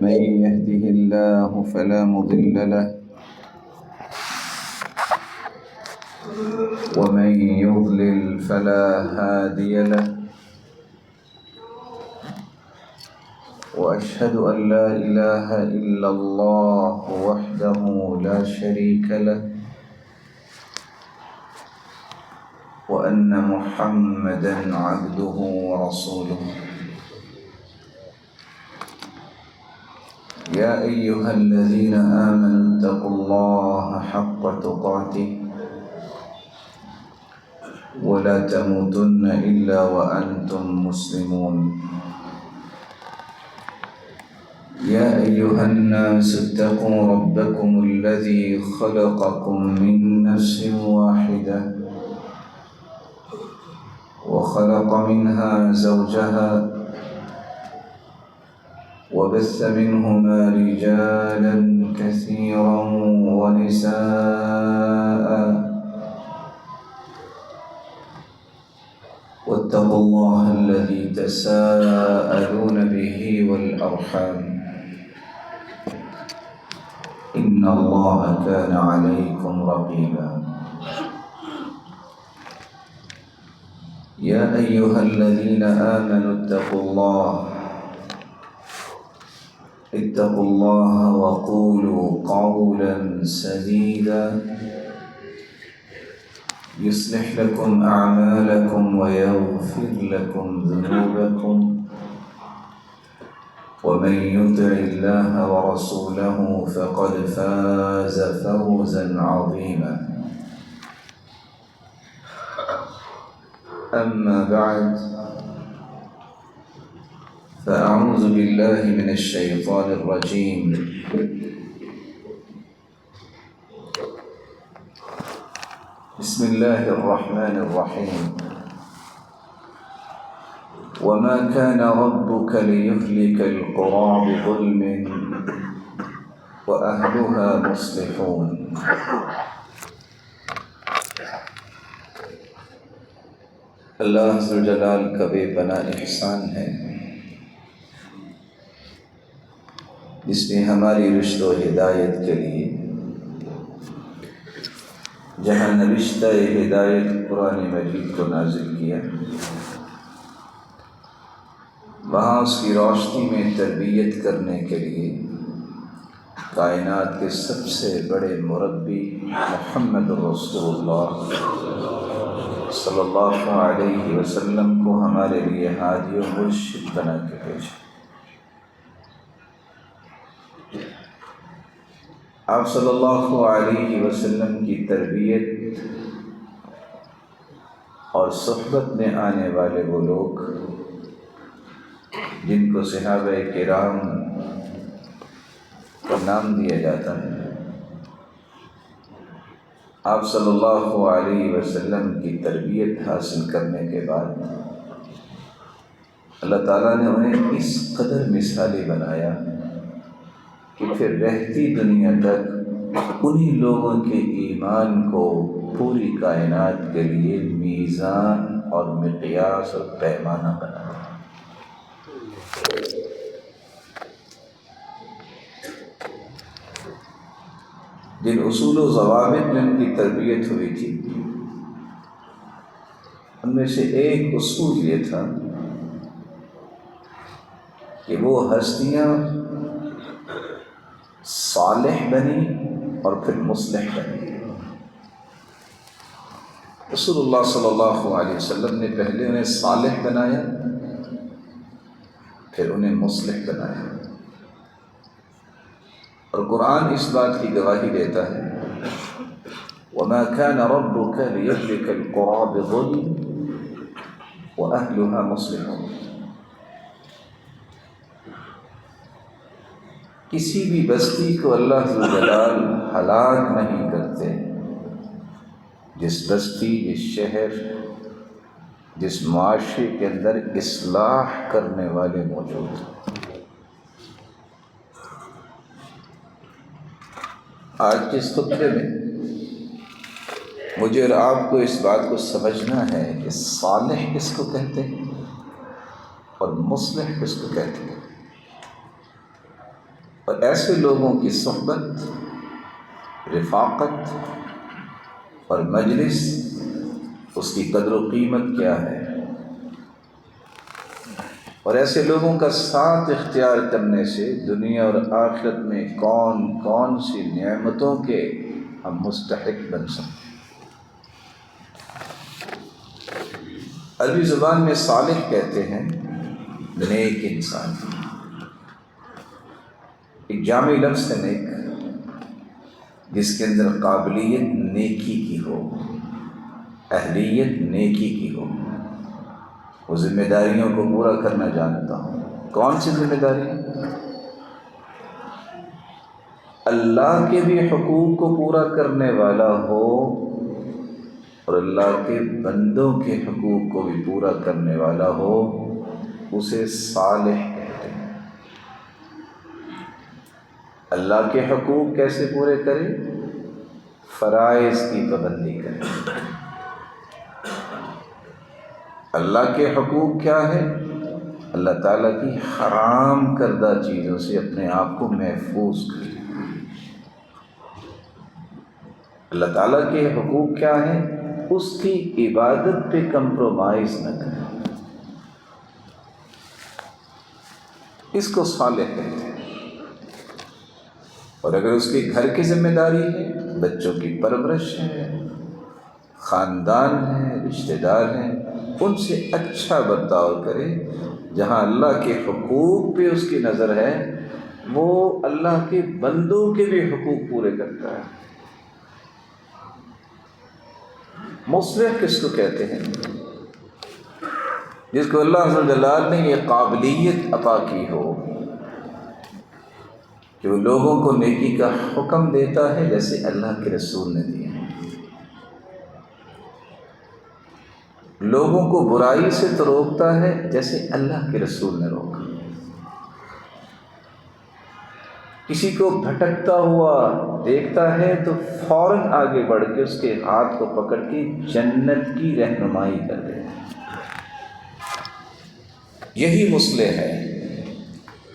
من يهده الله فلا مضل له ومن يضلل فلا هادي له وأشهد أن لا إله إلا الله وحده لا شريك له وأن محمدًا عبده ورسوله يا أيها الذين آمنوا اتقوا الله حق تقاته ولا تموتن إلا وأنتم مسلمون يا أيها الناس اتقوا ربكم الذي خلقكم من نفس واحدة وخلق منها زوجها وبث منهما رجالا كثيرا ونساء واتقوا الله الذي تساءلون به والأرحام إن الله كان عليكم رقيبا يا أيها الذين آمنوا اتقوا الله وقولوا قولا سديدا يصلح لكم أعمالكم ويغفر لكم ذنوبكم ومن يطع الله ورسوله فقد فاز فوزا عظيما أما بعد فأعوذ بالله من الشيطان الرجيم بسم الله الرحمن الرحيم وما كان ربك ليهلك القرى بظلم وأهلها مصلحون اللہ ذو جلال کا بے پناہ احسان ہے جس نے ہماری رشد و ہدایت کے لیے جہاں نوشتہ ہدایت قرآن مجید کو نازل کیا وہاں اس کی روشنی میں تربیت کرنے کے لیے کائنات کے سب سے بڑے مربی محمد رسول اللہ صلی اللہ علیہ وسلم کو ہمارے لیے ہادی و مرشد بنا کے بھیجا۔ آپ صلی اللہ علیہ وسلم کی تربیت اور صحبت میں آنے والے وہ لوگ جن کو صحابہ کرام کا نام دیا جاتا ہے، آپ صلی اللہ علیہ وسلم کی تربیت حاصل کرنے کے بعد اللہ تعالیٰ نے انہیں اس قدر مثالی بنایا کہ پھر رہتی دنیا تک انہی لوگوں کے ایمان کو پوری کائنات کے لیے میزان اور مقیاس اور پیمانہ بنا۔ جن اصول و ضوابط میں ان کی تربیت ہوئی تھی ان میں سے ایک اصول یہ تھا کہ وہ ہستیاں صالح بنی اور پھر مصلح بنی۔ رسول اللہ صلی اللہ علیہ وسلم نے پہلے انہیں صالح بنایا، پھر انہیں مصلح بنایا، اور قرآن اس بات کی گواہی دیتا ہے وَمَا كَانَ رَبُّكَ لِيَهْلِكَ الْقُرَىٰ بِظُلْمٍ وَأَهْلُهَا مُصْلِحُونَ۔ کسی بھی بستی کو اللہ ذو جلال ہلاک نہیں کرتے جس بستی، جس شہر، جس معاشرے کے اندر اصلاح کرنے والے موجود ہیں۔ آج کے اس خطبے میں مجھے اور آپ کو اس بات کو سمجھنا ہے کہ صالح کس کو کہتے ہیں اور مصلح کس کو کہتے ہیں۔ اور ایسے لوگوں کی صحبت، رفاقت اور مجلس، اس کی قدر و قیمت کیا ہے، اور ایسے لوگوں کا ساتھ اختیار کرنے سے دنیا اور آخرت میں کون کون سی نعمتوں کے ہم مستحق بن سکتے ہیں۔ عربی زبان میں صالح کہتے ہیں نیک انسان، ایک جامع لفظ ہے نیک، جس کے اندر قابلیت نیکی کی ہو، اہلیت نیکی کی ہو، وہ ذمہ داریوں کو پورا کرنا جانتا ہوں۔ کون سی ذمہ داری؟ اللہ کے بھی حقوق کو پورا کرنے والا ہو اور اللہ کے بندوں کے حقوق کو بھی پورا کرنے والا ہو، اسے صالح کہتے ہیں۔ اللہ کے حقوق کیسے پورے کرے؟ فرائض کی پابندی کرے۔ اللہ کے حقوق کیا ہے؟ اللہ تعالیٰ کی حرام کردہ چیزوں سے اپنے آپ کو محفوظ کرے۔ اللہ تعالیٰ کے حقوق کیا ہیں؟ اس کی عبادت پہ کمپرومائز نہ کرے، اس کو صالح کہتے ہیں۔ اور اگر اس کے گھر کی ذمہ داری ہے، بچوں کی پرورش ہے، خاندان ہے، رشتہ دار ہیں، ان سے اچھا برتاؤ کرے۔ جہاں اللہ کے حقوق پہ اس کی نظر ہے، وہ اللہ کے بندوں کے بھی حقوق پورے کرتا ہے۔ مصلح کس کو کہتے ہیں؟ جس کو اللہ عز و جل نے یہ قابلیت عطا کی ہو کہ وہ لوگوں کو نیکی کا حکم دیتا ہے جیسے اللہ کے رسول نے دیا، لوگوں کو برائی سے تو روکتا ہے جیسے اللہ کے رسول نے روکا، کسی کو بھٹکتا ہوا دیکھتا ہے تو فوراً آگے بڑھ کے اس کے ہاتھ کو پکڑ کے جنت کی رہنمائی کر دے۔ یہی مصلح ہے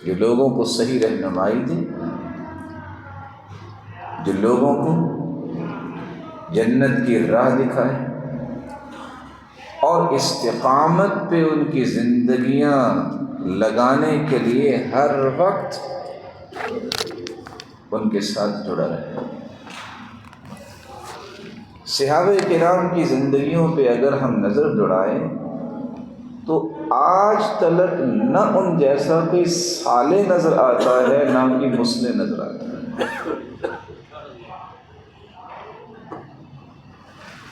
جو لوگوں کو صحیح رہنمائی دے، جو لوگوں کو جنت کی راہ دکھائے اور استقامت پہ ان کی زندگیاں لگانے کے لیے ہر وقت ان کے ساتھ جڑا رہے۔ صحابہ کرام کی زندگیوں پہ اگر ہم نظر دوڑائیں تو آج تلک نہ ان جیسا کوئی صالح نظر آتا ہے، نہ ان کی مصلح نظر آتا ہے۔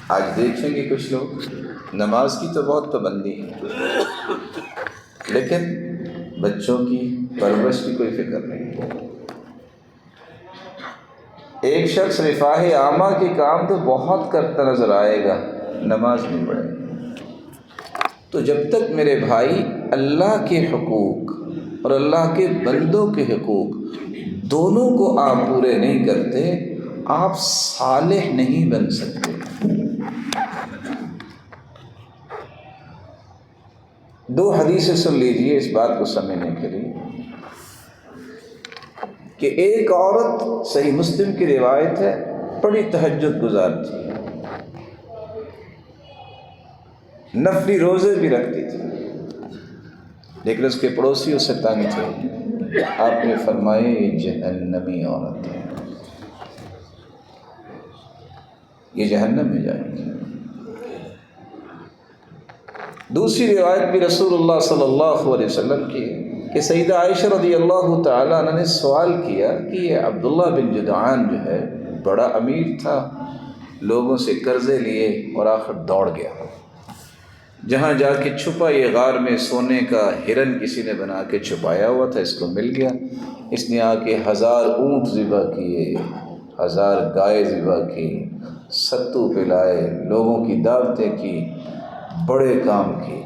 آج دیکھیں گے کچھ لوگ نماز کی تو بہت پابندی ہے، لیکن بچوں کی پرورش کی کوئی فکر نہیں۔ ایک شخص رفاہ عامہ کے کام تو بہت کرتا نظر آئے گا، نماز نہیں پڑھے گا۔ تو جب تک میرے بھائی اللہ کے حقوق اور اللہ کے بندوں کے حقوق دونوں کو آپ پورے نہیں کرتے، آپ صالح نہیں بن سکتے۔ دو حدیثیں سن لیجئے اس بات کو سمجھنے کے لیے کہ ایک عورت، صحیح مسلم کی روایت ہے، بڑی تہجد گزار تھی، نفلی روزے بھی رکھتی تھی، لیکن اس کے پڑوسی اس سے تنگ تھے۔ آپ نے فرمایا یہ جہنمی عورت ہے، یہ جہنم میں جائے گی۔ دوسری روایت بھی رسول اللہ صلی اللہ علیہ وسلم کی کہ سیدہ عائشہ رضی اللہ تعالیٰ عنہ نے سوال کیا کہ یہ عبداللہ بن جدعان جو ہے بڑا امیر تھا، لوگوں سے قرضے لیے اور آخر دوڑ گیا، جہاں جا کے چھپا، یہ غار میں سونے کا ہرن کسی نے بنا کے چھپایا ہوا تھا، اس کو مل گیا، اس نے آ کے 1000 اونٹ ذبح کیے، 1000 گائے ذبح کی، ستو پلائے، لوگوں کی دعوتیں کی، بڑے کام کیے۔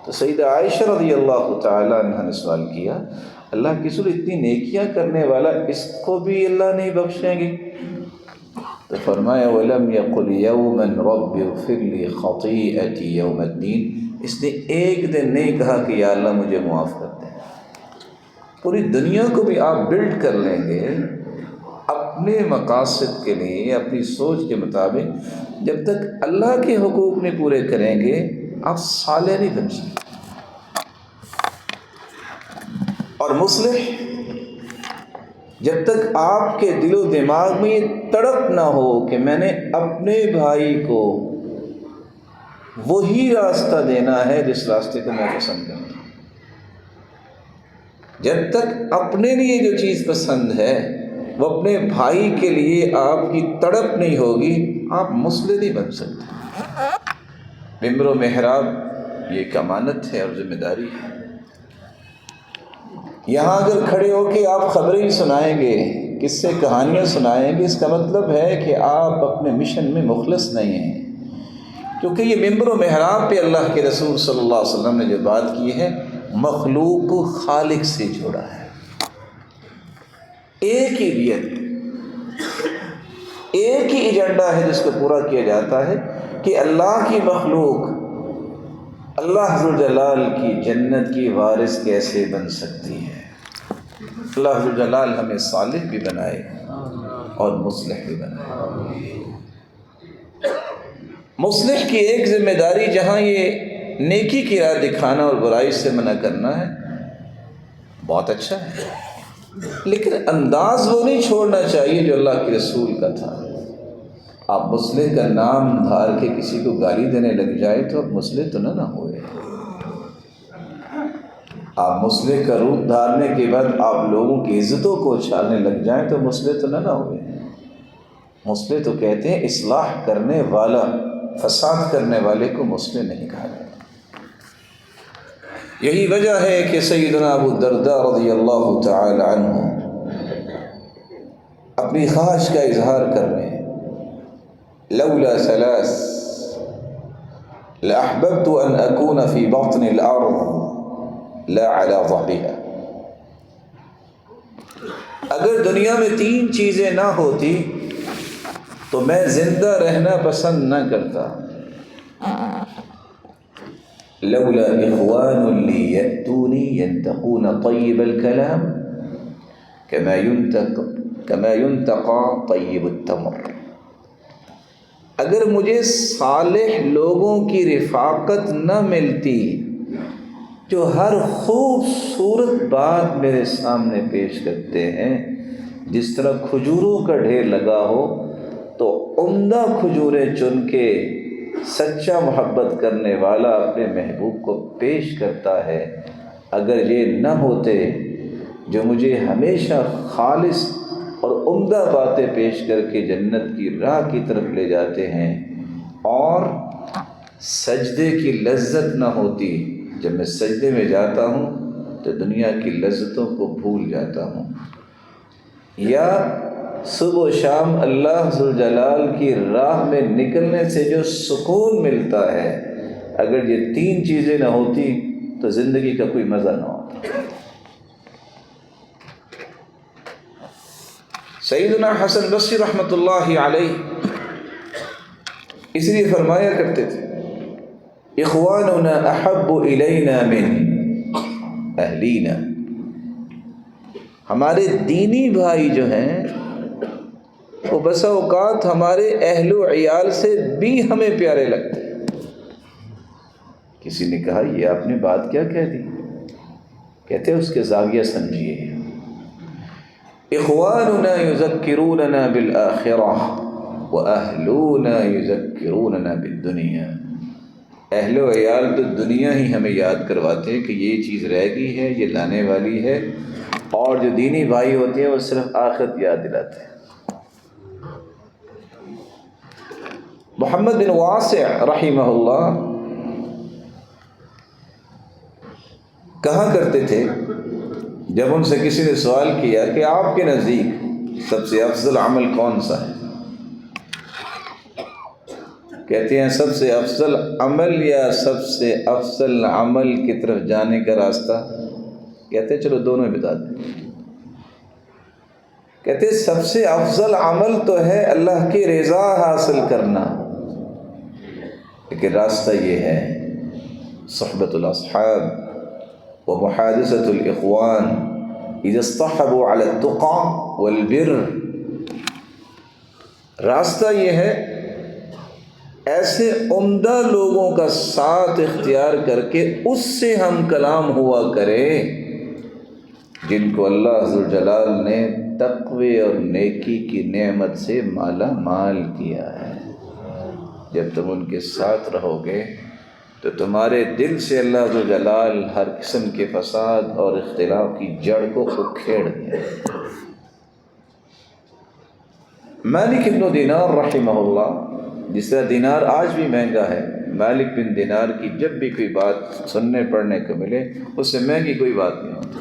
تو سیدہ عائشہ رضی اللہ تعالیٰ عنہ نے سوال کیا، اللہ کی رسول اتنی نیکیاں کرنے والا، اس کو بھی اللہ نہیں بخشیں گے؟ تو فرمایا وَلَمْ يَقُلْ يَوْمًا رَبِّ اغْفِرْ لِي خَطِيئَتِي يَوْمَ الدِّينِ، اس نے ایک دن نہیں کہا کہ یا اللہ مجھے معاف کر دے۔ پوری دنیا کو بھی آپ بلڈ کر لیں گے اپنے مقاصد کے لیے، اپنی سوچ کے مطابق، جب تک اللہ کے حقوق نہیں پورے کریں گے آپ صالح نہیں بن سکتے۔ اور مصلح، جب تک آپ کے دل و دماغ میں یہ تڑپ نہ ہو کہ میں نے اپنے بھائی کو وہی راستہ دینا ہے جس راستے کو میں پسند کرتا ہوں، جب تک اپنے لیے جو چیز پسند ہے وہ اپنے بھائی کے لیے آپ کی تڑپ نہیں ہوگی، آپ مصلح نہیں بن سکتے۔ ممبر و محراب یہ ایک امانت ہے اور ذمہ داری ہے۔ یہاں اگر کھڑے ہو کے آپ خبریں سنائیں گے، قصے کہانیاں سنائیں گے، اس کا مطلب ہے کہ آپ اپنے مشن میں مخلص نہیں ہیں، کیونکہ یہ ممبر و محراب پہ اللہ کے رسول صلی اللہ علیہ وسلم نے جو بات کی ہے، مخلوق کو خالق سے جوڑا ہے۔ ایک ہی نیت، ایک ہی ایجنڈا ہے جس کو پورا کیا جاتا ہے کہ اللہ کی مخلوق اللہ ذوالجلال کی جنت کی وارث کیسے بن سکتی ہے۔ اللہ ذوالجلال ہمیں صالح بھی بنائے اور مصلح بھی بنائے۔ مصلح کی ایک ذمہ داری جہاں یہ نیکی کی راہ دکھانا اور برائی سے منع کرنا ہے، بہت اچھا ہے، لیکن انداز وہ نہیں چھوڑنا چاہیے جو اللہ کے رسول کا تھا۔ آپ مصلح کا نام دھار کے کسی کو گالی دینے لگ جائے تو اب مصلح تو نہ ہوئے۔ آپ مصلح کا روپ دھارنے کے بعد آپ لوگوں کی عزتوں کو اچھالنے لگ جائیں تو مصلح تو نہ ہوئے۔ مصلح تو کہتے ہیں اصلاح کرنے والا، فساد کرنے والے کو مصلح نہیں کہا جاتا۔ یہی وجہ ہے کہ سیدنا ابو الدرداء رضی اللہ تعالی عنہ اپنی خواہش کا اظہار کرنے، لولا ثلاث لأحببت ان اكون في بطن الارض لا على ظهرها، اگر دنیا میں تین چیزیں نہ ہوتی تو میں زندہ رہنا پسند نہ کرتا۔ لولا اخوان لی یأتونی ینتقون طیب الکلام کما ينتقى طیب التمر، اگر مجھے صالح لوگوں کی رفاقت نہ ملتی جو ہر خوبصورت بات میرے سامنے پیش کرتے ہیں، جس طرح کھجوروں کا ڈھیر لگا ہو تو عمدہ کھجوریں چن کے سچا محبت کرنے والا اپنے محبوب کو پیش کرتا ہے، اگر یہ نہ ہوتے جو مجھے ہمیشہ خالص اور عمدہ باتیں پیش کر کے جنت کی راہ کی طرف لے جاتے ہیں، اور سجدے کی لذت نہ ہوتی، جب میں سجدے میں جاتا ہوں تو دنیا کی لذتوں کو بھول جاتا ہوں، یا صبح و شام اللہ ذوالجلال کی راہ میں نکلنے سے جو سکون ملتا ہے، اگر یہ تین چیزیں نہ ہوتی تو زندگی کا کوئی مزہ نہ ہوتا۔ سیدنا حسن بصری رحمۃ اللہ علیہ اس لیے فرمایا کرتے تھے، اخواننا احب الینا من اہلینا، ہمارے دینی بھائی جو ہیں وہ بسا اوقات ہمارے اہل و عیال سے بھی ہمیں پیارے لگتے ہیں۔ کسی نے کہا یہ آپ نے بات کیا کہہ دی؟ کہتے اس کے زاویہ سمجھیے، اخواننا یذکروننا بالآخرہ واہلونا یذکروننا بالدنیا، اہل و عیال تو دنیا ہی ہمیں یاد کرواتے ہیں کہ یہ چیز رہ گئی ہے، یہ لانے والی ہے، اور جو دینی بھائی ہوتے ہیں وہ صرف آخرت یاد دلاتے ہیں۔ محمد بن واسع رحمہ اللہ کہا کرتے تھے، جب ان سے کسی نے سوال کیا کہ آپ کے نزدیک سب سے افضل عمل کون سا ہے، کہتے ہیں سب سے افضل عمل یا سب سے افضل عمل کی طرف جانے کا راستہ، کہتے ہیں چلو دونوں ہی بتا دیں۔ کہتے ہیں سب سے افضل عمل تو ہے اللہ کی رضا حاصل کرنا، لیکن راستہ یہ ہے صحبت الاصحاب و محادثت الاخوان اذا اصطحبوا علی التقى والبر، راستہ یہ ہے ایسے عمدہ لوگوں کا ساتھ اختیار کر کے اس سے ہم کلام ہوا کرے جن کو اللہ عز جلال نے تقوی اور نیکی کی نعمت سے مالا مال کیا ہے۔ جب تم ان کے ساتھ رہو گے تو تمہارے دل سے اللہ عز جلال ہر قسم کے فساد اور اختلاف کی جڑ کو اکھیڑ دیا۔ مالک بن دینار رحمہ اللہ، جس طرح دینار آج بھی مہنگا ہے، مالک بن دینار کی جب بھی کوئی بات سننے پڑھنے کو ملے اس سے مہنگی کوئی بات نہیں ہوتی۔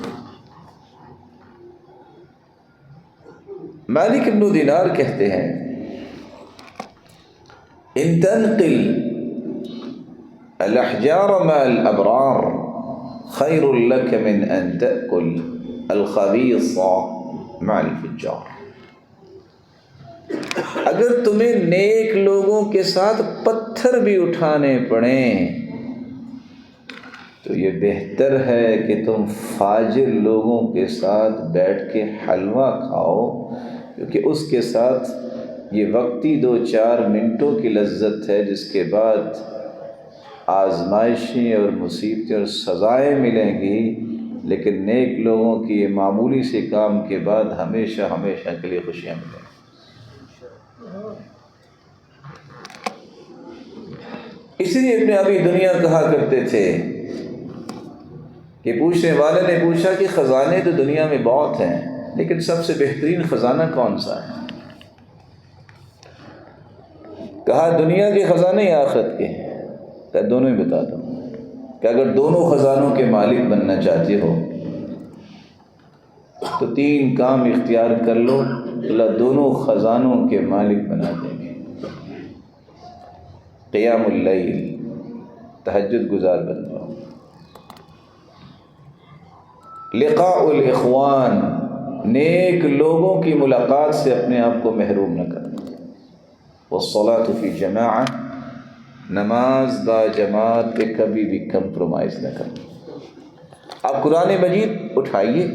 مالک بن دینار کہتے ہیں ان تنقل الاحجار مع الابرار خیر لك من ان تأکل الخبیث مع الفجار۔ اگر تمہیں نیک لوگوں کے ساتھ پتھر بھی اٹھانے پڑیں تو یہ بہتر ہے کہ تم فاجر لوگوں کے ساتھ بیٹھ کے حلوہ کھاؤ، کیونکہ اس کے ساتھ یہ وقتی 2-4 منٹوں کی لذت ہے، جس کے بعد آزمائشیں اور مصیبتیں اور سزائیں ملیں گی، لیکن نیک لوگوں کی یہ معمولی سے کام کے بعد ہمیشہ ہمیشہ کے لیے خوشیاں ملیں گی۔ اس لیے ابن ابی دنیا کہا کرتے تھے کہ پوچھنے والے نے پوچھا کہ خزانے تو دنیا میں بہت ہیں، لیکن سب سے بہترین خزانہ کون سا ہے؟ کہا دنیا کے خزانے یا آخرت کے؟ کہا دونوں ہی بتا دو۔ کہ اگر دونوں خزانوں کے مالک بننا چاہتے ہو تو 3 کام اختیار کر لو، اللہ دونوں خزانوں کے مالک بنا دیں گے۔ قیام اللیل، تہجد گزار بن جاؤ۔ لقاء الاخوان، نیک لوگوں کی ملاقات سے اپنے آپ کو محروم نہ کرنا۔ والصلاة فی جماعہ، نماز با جماعت پہ کبھی بھی کمپرومائز نہ کرنا۔ آپ قرآن مجید اٹھائیے،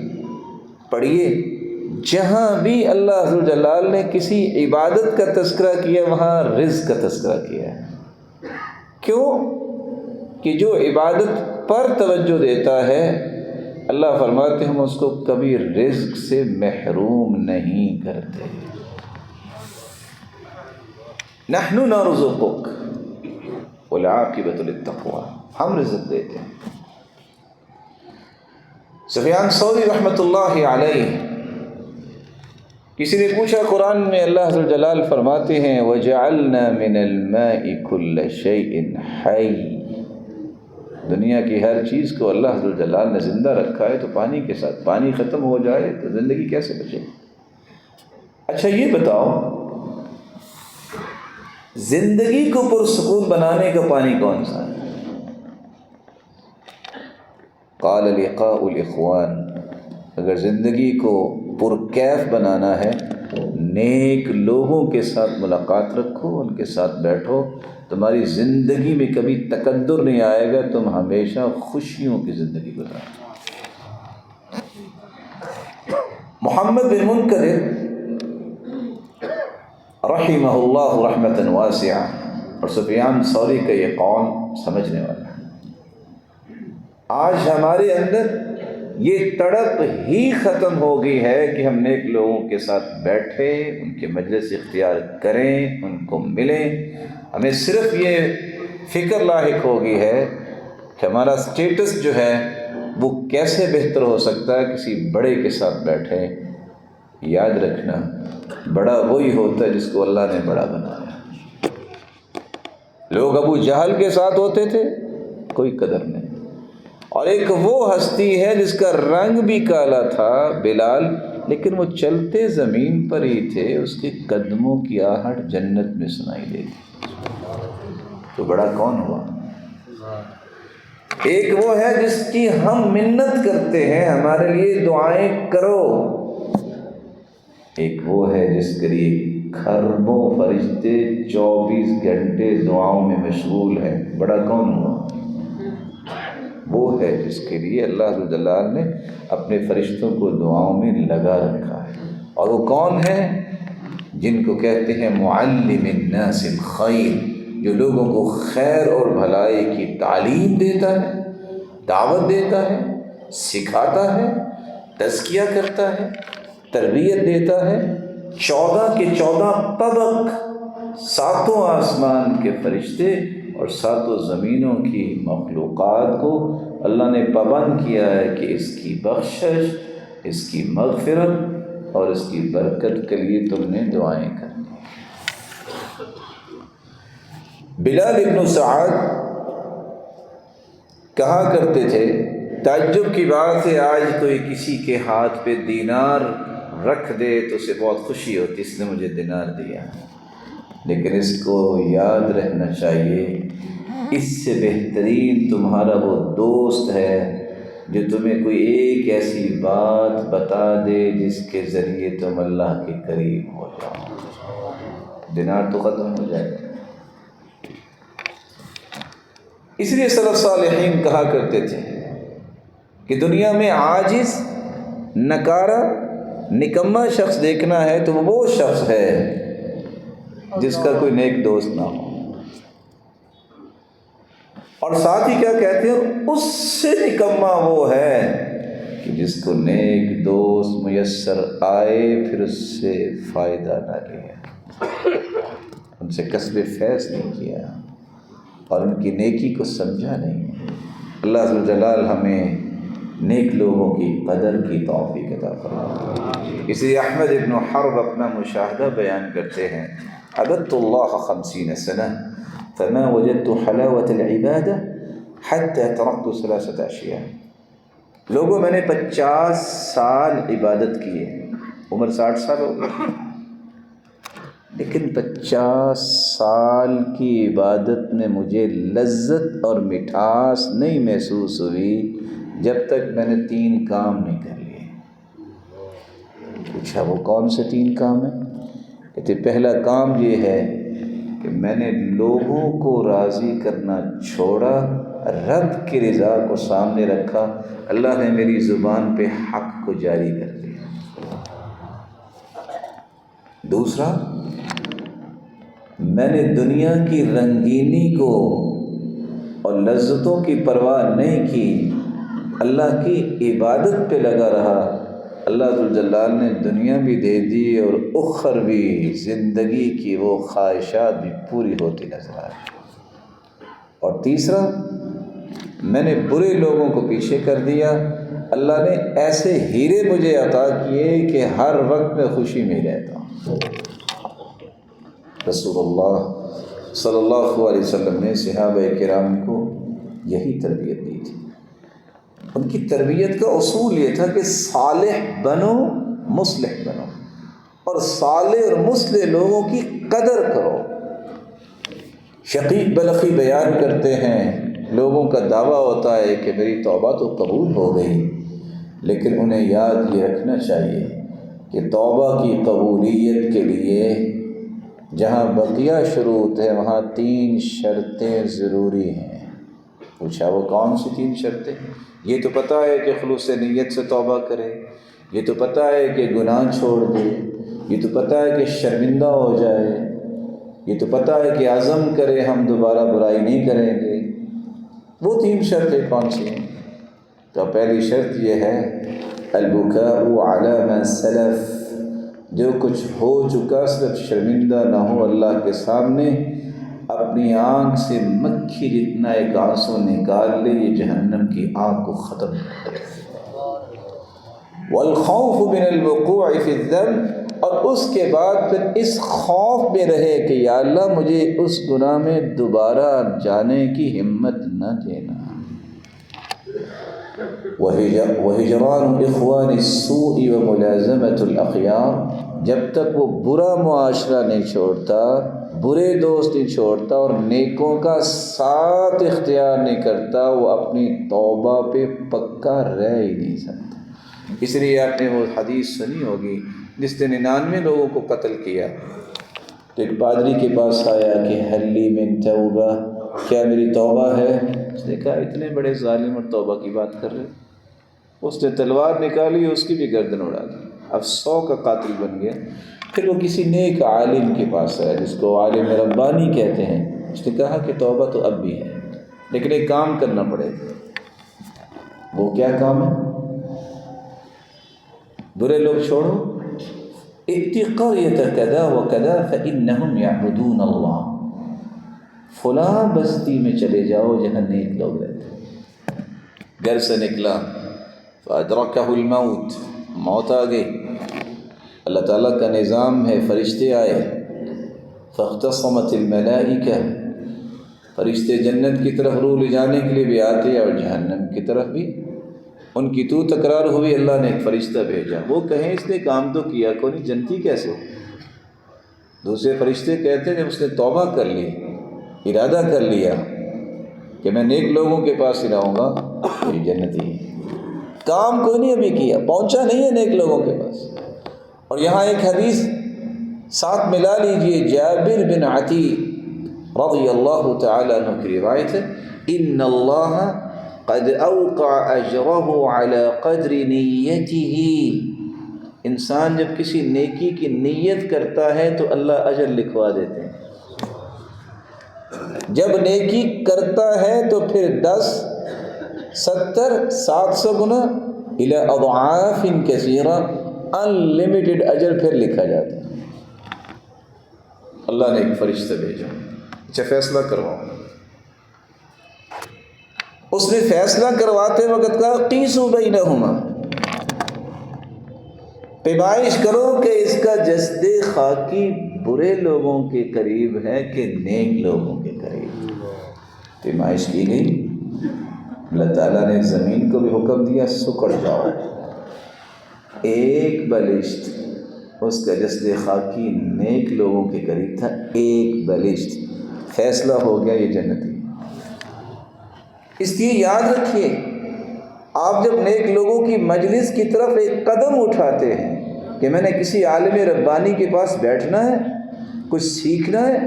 پڑھیے، جہاں بھی اللہ عز و جلال نے کسی عبادت کا تذکرہ کیا وہاں رزق کا تذکرہ کیا ہے۔ کیوں؟ کہ جو عبادت پر توجہ دیتا ہے اللہ فرماتے ہیں ہم اس کو کبھی رزق سے محروم نہیں کرتے۔ نحن نرزقک والعاقبۃ للتقوی، ہم رزق دیتے ہیں۔ سفیان ثوری رحمۃ اللہ علیہ، کسی نے پوچھا قرآن میں اللہ عز و جلال فرماتے ہیں وَجَعَلْنَا مِنَ الْمَاءِ كُلَّ شَيْءٍ حَيٍّ، دنیا کی ہر چیز کو اللہ عز و جلال نے زندہ رکھا ہے، تو پانی کے ساتھ پانی ختم ہو جائے تو زندگی کیسے بچے؟ اچھا یہ بتاؤ زندگی کو پرسکون بنانے کا پانی کون سا ہے؟ قال لقاء الاخوان، اگر زندگی کو پرکیف بنانا ہے نیک لوگوں کے ساتھ ملاقات رکھو، ان کے ساتھ بیٹھو، تمہاری زندگی میں کبھی تکدر نہیں آئے گا، تم ہمیشہ خوشیوں کی زندگی گزارو۔ محمد بن منکدر رحمہ اللہ رحمۃ واسعہ اور سفیان ثوری کا یہ قول سمجھنے والا ہے۔ آج ہمارے اندر یہ تڑپ ہی ختم ہو گئی ہے کہ ہم نیک لوگوں کے ساتھ بیٹھے، ان کے مجلس اختیار کریں، ان کو ملیں۔ ہمیں صرف یہ فکر لاحق ہو گئی ہے کہ ہمارا سٹیٹس جو ہے وہ کیسے بہتر ہو سکتا ہے، کسی بڑے کے ساتھ بیٹھے۔ یاد رکھنا بڑا وہی ہوتا ہے جس کو اللہ نے بڑا بنایا۔ لوگ ابو جہل کے ساتھ ہوتے تھے، کوئی قدر نہیں، اور ایک وہ ہستی ہے جس کا رنگ بھی کالا تھا، بلال، لیکن وہ چلتے زمین پر ہی تھے، اس کے قدموں کی آہٹ جنت میں سنائی دیتی۔ تو بڑا کون ہوا؟ ایک وہ ہے جس کی ہم منت کرتے ہیں ہمارے لیے دعائیں کرو، ایک وہ ہے جس کے لیے کھربوں فرشتے 24 گھنٹے دعاؤں میں مشغول ہیں۔ بڑا کون ہوا؟ وہ ہے جس کے لیے اللہ ذو جلال نے اپنے فرشتوں کو دعاؤں میں لگا رکھا ہے۔ اور وہ کون ہے؟ جن کو کہتے ہیں معلم الناس الخیر، جو لوگوں کو خیر اور بھلائی کی تعلیم دیتا ہے، دعوت دیتا ہے، سکھاتا ہے، تزکیہ کرتا ہے، تربیت دیتا ہے۔ 14 کے 14 طبق، 7 آسمان کے فرشتے اور 7 زمینوں کی مخلوقات کو اللہ نے پابند کیا ہے کہ اس کی بخشش، اس کی مغفرت اور اس کی برکت کے لیے تم نے دعائیں کرنی۔ بلال ابن سعد کہا کرتے تھے، تعجب کی بات ہے آج کوئی کسی کے ہاتھ پہ دینار رکھ دے تو اسے بہت خوشی ہوتی، اس نے مجھے دینار دیا، لیکن اس کو یاد رہنا چاہیے اس سے بہترین تمہارا وہ دوست ہے جو تمہیں کوئی ایک ایسی بات بتا دے جس کے ذریعے تم اللہ کے قریب ہو جاؤ۔ دینار تو ختم ہو جائے گا۔ اس لیے سلف صالحین کہا کرتے تھے کہ دنیا میں عاجز، نکارہ، نکما شخص دیکھنا ہے تو وہ شخص ہے جس کا کوئی نیک دوست نہ ہو، اور ساتھ ہی کیا کہتے ہیں، اس سے نکما وہ ہے کہ جس کو نیک دوست میسر آئے پھر اس سے فائدہ نہ لیا، ان سے کسب فیض نہیں کیا اور ان کی نیکی کو سمجھا نہیں۔ اللہ ذو جلال ہمیں نیک لوگوں کی قدر کی توفیق عطا فرمائے۔ اس لیے احمد ابن حرب اپنا مشاہدہ بیان کرتے ہیں، عبدت اللہ 50 سنہ فما وجدت حلاوة العبادة حتى تركت 3 اشیاء۔ لوگوں، میں نے 50 سال عبادت کی ہے، عمر 60 سال ہو گئی، لیکن 50 سال کی عبادت میں مجھے لذت اور مٹھاس نہیں محسوس ہوئی جب تک میں نے 3 کام نہیں کر لیے۔ پوچھا وہ کون سے 3 کام ہیں؟ کہتے پہلا کام یہ ہے کہ میں نے لوگوں کو راضی کرنا چھوڑا، رب کی رضا کو سامنے رکھا، اللہ نے میری زبان پہ حق کو جاری کر دیا۔ دوسرا، میں نے دنیا کی رنگینی کو اور لذتوں کی پرواہ نہیں کی، اللہ کی عبادت پہ لگا رہا، اللہ ذو جلال نے دنیا بھی دے دی اور اخروی زندگی کی وہ خواہشات بھی پوری ہوتی نظر آئی۔ اور تیسرا، میں نے برے لوگوں کو پیچھے کر دیا، اللہ نے ایسے ہیرے مجھے عطا کیے کہ ہر وقت میں خوشی میں رہتا ہوں۔ رسول اللہ صلی اللہ علیہ وسلم نے صحابہ کرام کو یہی تربیت دی تھی۔ ان کی تربیت کا اصول یہ تھا کہ صالح بنو، مصلح بنو، اور صالح اور مصلح لوگوں کی قدر کرو۔ شقیق بلخی بیان کرتے ہیں، لوگوں کا دعویٰ ہوتا ہے کہ میری توبہ تو قبول ہو گئی، لیکن انہیں یاد یہ رکھنا چاہیے کہ توبہ کی قبولیت کے لیے جہاں بقیہ شروط ہے وہاں 3 شرطیں ضروری ہیں۔ پوچھا وہ کون سی 3 شرطیں؟ یہ تو پتہ ہے کہ خلوص نیت سے توبہ کرے، یہ تو پتہ ہے کہ گناہ چھوڑ دے، یہ تو پتہ ہے کہ شرمندہ ہو جائے، یہ تو پتہ ہے کہ عزم کرے ہم دوبارہ برائی نہیں کریں گے۔ وہ 3 شرطیں کون سی ہیں؟ تو پہلی شرط یہ ہے البکاء علی ما سلف، جو کچھ ہو چکا صرف شرمندہ نہ ہو اللہ کے سامنے، اپنی آنکھ سے مکھی جتنا ایک آنسو نکال لے، یہ جہنم کی آگ کو ختم کر دے۔ والخوف من الوقوع فی الذنب، اور اس کے بعد پھر اس خوف میں رہے کہ یا اللہ مجھے اس گناہ میں دوبارہ جانے کی ہمت نہ دینا۔ وہجران اخوان السوء وملازمۃ الاخیار، جب تک وہ برا معاشرہ نہیں چھوڑتا، برے دوست نہیں چھوڑتا اور نیکوں کا ساتھ اختیار نہیں کرتا، وہ اپنی توبہ پہ پکا رہ ہی نہیں سکتا۔ اس لیے آپ نے وہ حدیث سنی ہوگی جس نے 99 لوگوں کو قتل کیا، تو ایک پادری کے پاس آیا کہ حل لی من توبہ، کیا میری توبہ ہے؟ اس نے کہا اتنے بڑے ظالم اور توبہ کی بات کر رہے. اس نے تلوار نکالی، اس کی بھی گردن اڑا دی. اب 100 کا قاتل بن گیا. پھر وہ کسی نیک عالم کے پاس آیا جس کو عالم ربانی کہتے ہیں. اس نے کہا کہ توبہ تو اب بھی ہے لیکن ایک کام کرنا پڑے گا. وہ کیا کام ہے؟ برے لوگ چھوڑو، ائتی قریۃ کذا وکذا فإنہم یعبدون اللہ، فلاں بستی میں چلے جاؤ جہاں نیک لوگ رہتے ہیں. گھر سے نکلا فادرکہ الموت، موت آ گئی. اللہ تعالیٰ کا نظام ہے، فرشتے آئے. فاختصمت الملائکہ، فرشتے جنت کی طرف روح لے جانے کے لیے بھی آتے اور جہنم کی طرف بھی. ان کی تو تکرار ہوئی، اللہ نے ایک فرشتہ بھیجا. وہ کہیں اس نے کام تو کیا کوئی نہیں، جنتی کیسے ہو؟ دوسرے فرشتے کہتے ہیں جب اس نے توبہ کر لی، ارادہ کر لیا کہ میں نیک لوگوں کے پاس ہی رہوں گا، یہ جنتی ہے. کام کوئی نہیں ابھی کیا، پہنچا نہیں ہے نیک لوگوں کے پاس. اور یہاں ایک حدیث ساتھ ملا لیجئے، جابر بن عتیق رضی اللہ تعالی عنہ کی روایت ہے، ان اللہ قد اوقع اجرہ علی قدر نیتہ. انسان جب کسی نیکی کی نیت کرتا ہے تو اللہ اجر لکھوا دیتے ہیں. جب نیکی کرتا ہے تو پھر 10 70 700 گنا الی اضعاف کثیرہ، انلمیٹڈ اجر پھر لکھا جاتا ہے. اللہ نے ایک فرشتہ بھیجا، اچھا فیصلہ کرواؤ. اس نے فیصلہ کرواتے وقت کہا قیسوا بینہما، پیمائش کرو کہ اس کا جسد خاکی برے لوگوں کے قریب ہے کہ نیک لوگوں کے قریب. پیمائش کی گئی. اللہ تعالیٰ نے زمین کو بھی حکم دیا سکڑ جاؤ. ایک بلشت اس کا جسد خاکی نیک لوگوں کے قریب تھا، ایک بلشت. فیصلہ ہو گیا یہ جنتی. اس لیے یاد رکھیے، آپ جب نیک لوگوں کی مجلس کی طرف ایک قدم اٹھاتے ہیں کہ میں نے کسی عالم ربانی کے پاس بیٹھنا ہے، کچھ سیکھنا ہے،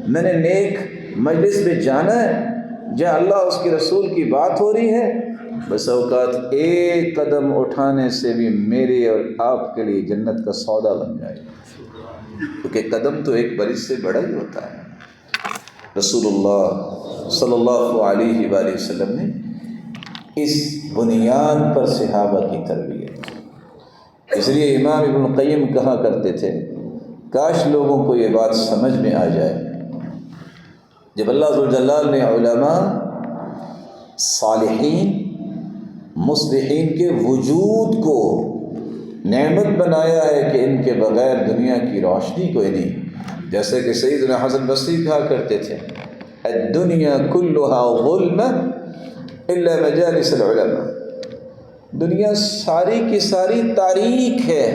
میں نے نیک مجلس میں جانا ہے جہاں اللہ اس کے رسول کی بات ہو رہی ہے، بس اوقات ایک قدم اٹھانے سے بھی میرے اور آپ کے لیے جنت کا سودا بن جائے، کیونکہ قدم تو ایک برس سے بڑا ہی ہوتا ہے. رسول اللہ صلی اللہ علیہ وآلہ وسلم نے اس بنیاد پر صحابہ کی تربیت. اس لیے امام ابن القیم کہا کرتے تھے کاش لوگوں کو یہ بات سمجھ میں آ جائے. جب اللہ ذوالجلال نے علماء، صالحین، مصلحین کے وجود کو نعمت بنایا ہے کہ ان کے بغیر دنیا کی روشنی کوئی نہیں. جیسے کہ سیدنا حسن بصری کہا کرتے تھے الدنیا کلھا ظلمہ الا مجالس العلماء، دنیا ساری کی ساری تاریک ہے،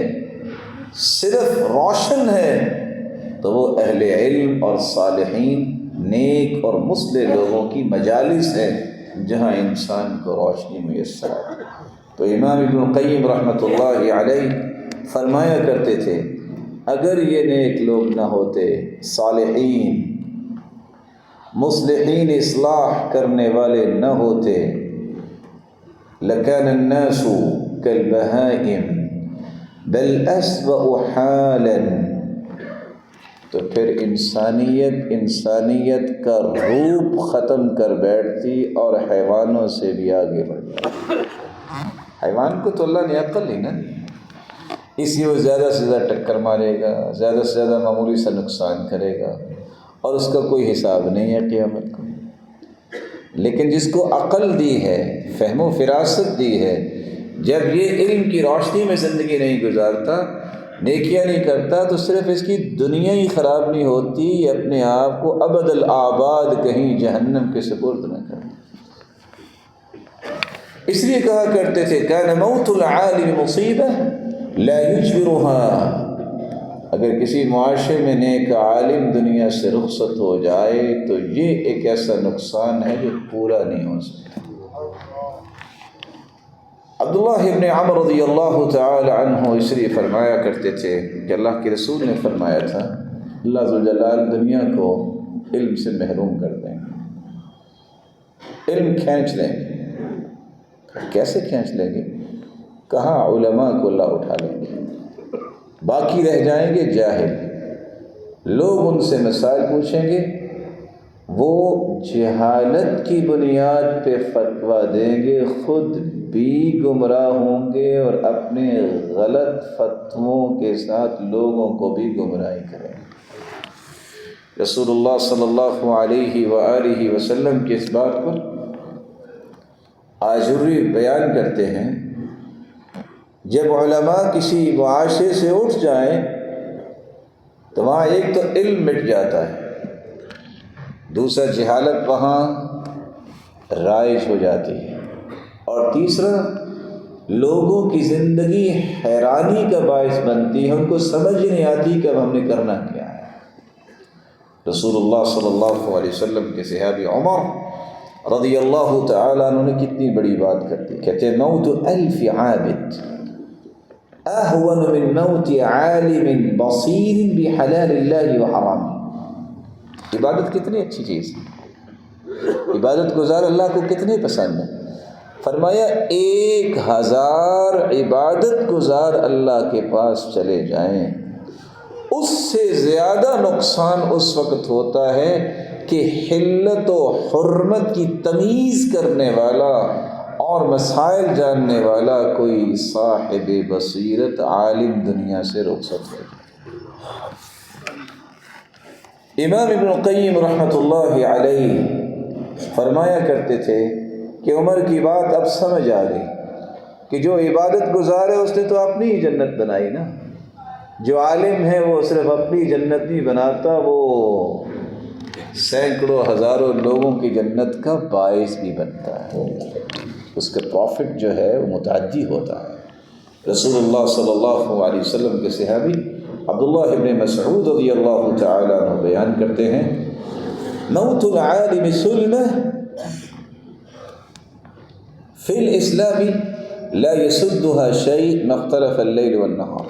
صرف روشن ہے تو وہ اہل علم اور صالحین، نیک اور مصلح لوگوں کی مجالس ہے جہاں انسان کو روشنی میسر آتی. تو امام ابن القیم رحمۃ اللہ علیہ فرمایا کرتے تھے اگر یہ نیک لوگ نہ ہوتے، صالحین مصلحین اصلاح کرنے والے نہ ہوتے، لَكَانَ النَّاسُ كَالْبَهَائِمِ بَلْ أَسْوَأُ حَالًا، تو پھر انسانیت کا روپ ختم کر بیٹھتی اور حیوانوں سے بھی آگے بڑھ جاتی. حیوان کو تو اللہ نے عقل ہی نہ دی، اس لیے وہ زیادہ سے زیادہ ٹکر مارے گا، زیادہ سے زیادہ معمولی سا نقصان کرے گا اور اس کا کوئی حساب نہیں ہے قیامت کو. لیکن جس کو عقل دی ہے، فہم و فراست دی ہے، جب یہ علم کی روشنی میں زندگی نہیں گزارتا، نیکیاں نہیں کرتا، تو صرف اس کی دنیا ہی خراب نہیں ہوتی، یہ اپنے آپ کو ابد الآباد کہیں جہنم کے سپرد نہ کرتا. اس لیے کہا کرتے تھے کان موت العالم مصیبہ لا یجبرها، اگر کسی معاشرے میں نیک عالم دنیا سے رخصت ہو جائے تو یہ ایک ایسا نقصان ہے جو پورا نہیں ہو سکتا. عبداللہ ابن عمر رضی اللہ تعالی عنہ اس لیے فرمایا کرتے تھے کہ اللہ کے رسول نے فرمایا تھا اللہ ذوالجلال دنیا کو علم سے محروم کر دیں گے. علم کھینچ لیں گے۔ کیسے کھینچ لیں گے؟ کہاں علماء کو اللہ اٹھا لیں گے، باقی رہ جائیں گے جاہل۔ لوگ ان سے مسائل پوچھیں گے، وہ جہالت کی بنیاد پہ فتویٰ دیں گے، خود بھی گمراہ ہوں گے اور اپنے غلط فتووں کے ساتھ لوگوں کو بھی گمراہی کریں گے۔ رسول اللہ صلی اللہ علیہ وآلہ وسلم کی اس بات کو آجری بیان کرتے ہیں، جب علماء کسی معاشرے سے اٹھ جائیں تو وہاں ایک تو علم مٹ جاتا ہے، دوسرا جہالت وہاں رائج ہو جاتی ہے، اور تیسرا لوگوں کی زندگی حیرانی کا باعث بنتی ہے، ان کو سمجھ نہیں آتی کہ اب ہم نے کرنا کیا ہے۔ رسول اللہ صلی اللہ علیہ وسلم کے صحابی عمر رضی اللہ تعالیٰ عنہ نے کتنی بڑی بات کرتی، کہتے ہیں موت الف عابد اہون من موت عالم بصیر بحلال اللہ وحرام۔ عبادت کتنی اچھی چیز ہے، عبادت گزار اللہ کو کتنے پسند ہے۔ فرمایا 1000 عبادت گزار اللہ کے پاس چلے جائیں، اس سے زیادہ نقصان اس وقت ہوتا ہے کہ حلت و حرمت کی تمیز کرنے والا اور مسائل جاننے والا کوئی صاحب بصیرت عالم دنیا سے رخصت ہو جائے۔ امام ابن القیم رحمۃ اللہ علیہ فرمایا کرتے تھے کہ عمر کی بات اب سمجھ آ گئی کہ جو عبادت گزار ہے اس نے تو اپنی ہی جنت بنائی نا، جو عالم ہے وہ صرف اپنی جنت نہیں بناتا، وہ سینکڑوں ہزاروں لوگوں کی جنت کا باعث بھی بنتا ہے، اس کا پروفٹ جو ہے وہ متعدی ہوتا ہے۔ رسول اللہ صلی اللہ علیہ وسلم کے صحابی عبداللہ ابن مسعود رضی اللہ تعالیٰ عنہ بیان کرتے ہیں، موت العالم سلمہ فی الاسلام لا يسدها شیء ما اختلف اللیل والنہار۔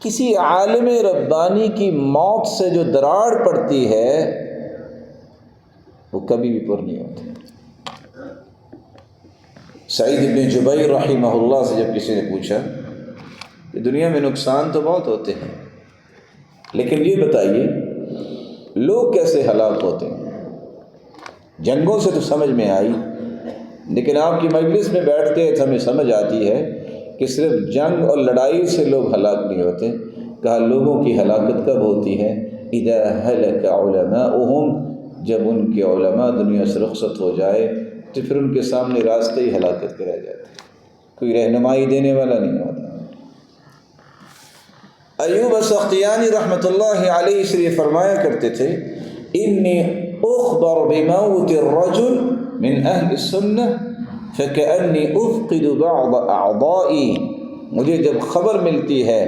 کسی عالم ربانی کی موت سے جو دراڑ پڑتی ہے وہ کبھی بھی پر نہیں ہوتی۔ سعید بن جبیر رحمہ اللہ سے جب کسی نے پوچھا کہ دنیا میں نقصان تو بہت ہوتے ہیں، لیکن یہ بتائیے لوگ کیسے ہلاک ہوتے ہیں؟ جنگوں سے تو سمجھ میں آئی، لیکن آپ کی مجلس میں بیٹھتے ہیں تو ہمیں سمجھ آتی ہے کہ صرف جنگ اور لڑائی سے لوگ ہلاک نہیں ہوتے۔ کہا لوگوں کی ہلاکت کب ہوتی ہے؟ اذا ہلک علماؤہم، جب ان کے علماء دنیا سے رخصت ہو جائے تو پھر ان کے سامنے راستہ ہی ہلاکت کے رہ جاتے، کوئی رہنمائی دینے والا نہیں ہوتا۔ ایوب سختیانی رحمۃ اللہ علیہ اس لیے فرمایا کرتے تھے، انی اخبر بموت الرجل من اہل السنہ فکأنی افقد بعض اعضائی۔ مجھے جب خبر ملتی ہے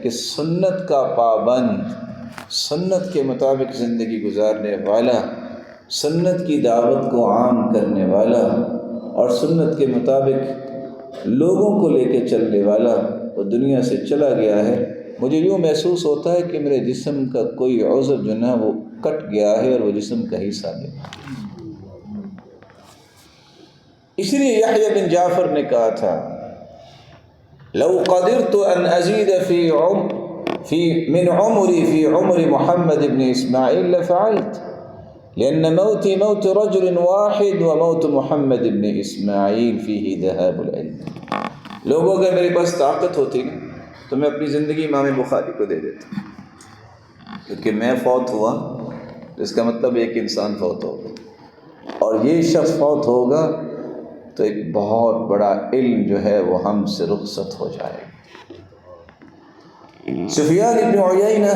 کہ سنت کا پابند، سنت کے مطابق زندگی گزارنے والا، سنت کی دعوت کو عام کرنے والا اور سنت کے مطابق لوگوں کو لے کے چلنے والا وہ دنیا سے چلا گیا ہے، مجھے یوں محسوس ہوتا ہے کہ میرے جسم کا کوئی عضو جو ہے وہ کٹ گیا ہے اور وہ جسم کا حصہ نہیں۔ اس لیے یحییٰ بن جعفر نے کہا تھا، لو قدرت ان ازید من عمری فی عمر محمد بن اسماعیل لفعلت، لأن موتی موت رجل واحد وموت محمد بن اسماعیل فیہ ذہاب العلم۔ لوگوں اگر میرے پاس طاقت ہوتی نا تو میں اپنی زندگی امام بخاری کو دے دیتا، کیونکہ میں فوت ہوا تو اس کا مطلب ایک انسان فوت ہوگا، اور یہ شخص فوت ہوگا تو ایک بہت بڑا علم جو ہے وہ ہم سے رخصت ہو جائے گا۔ سفیان بن عیینہ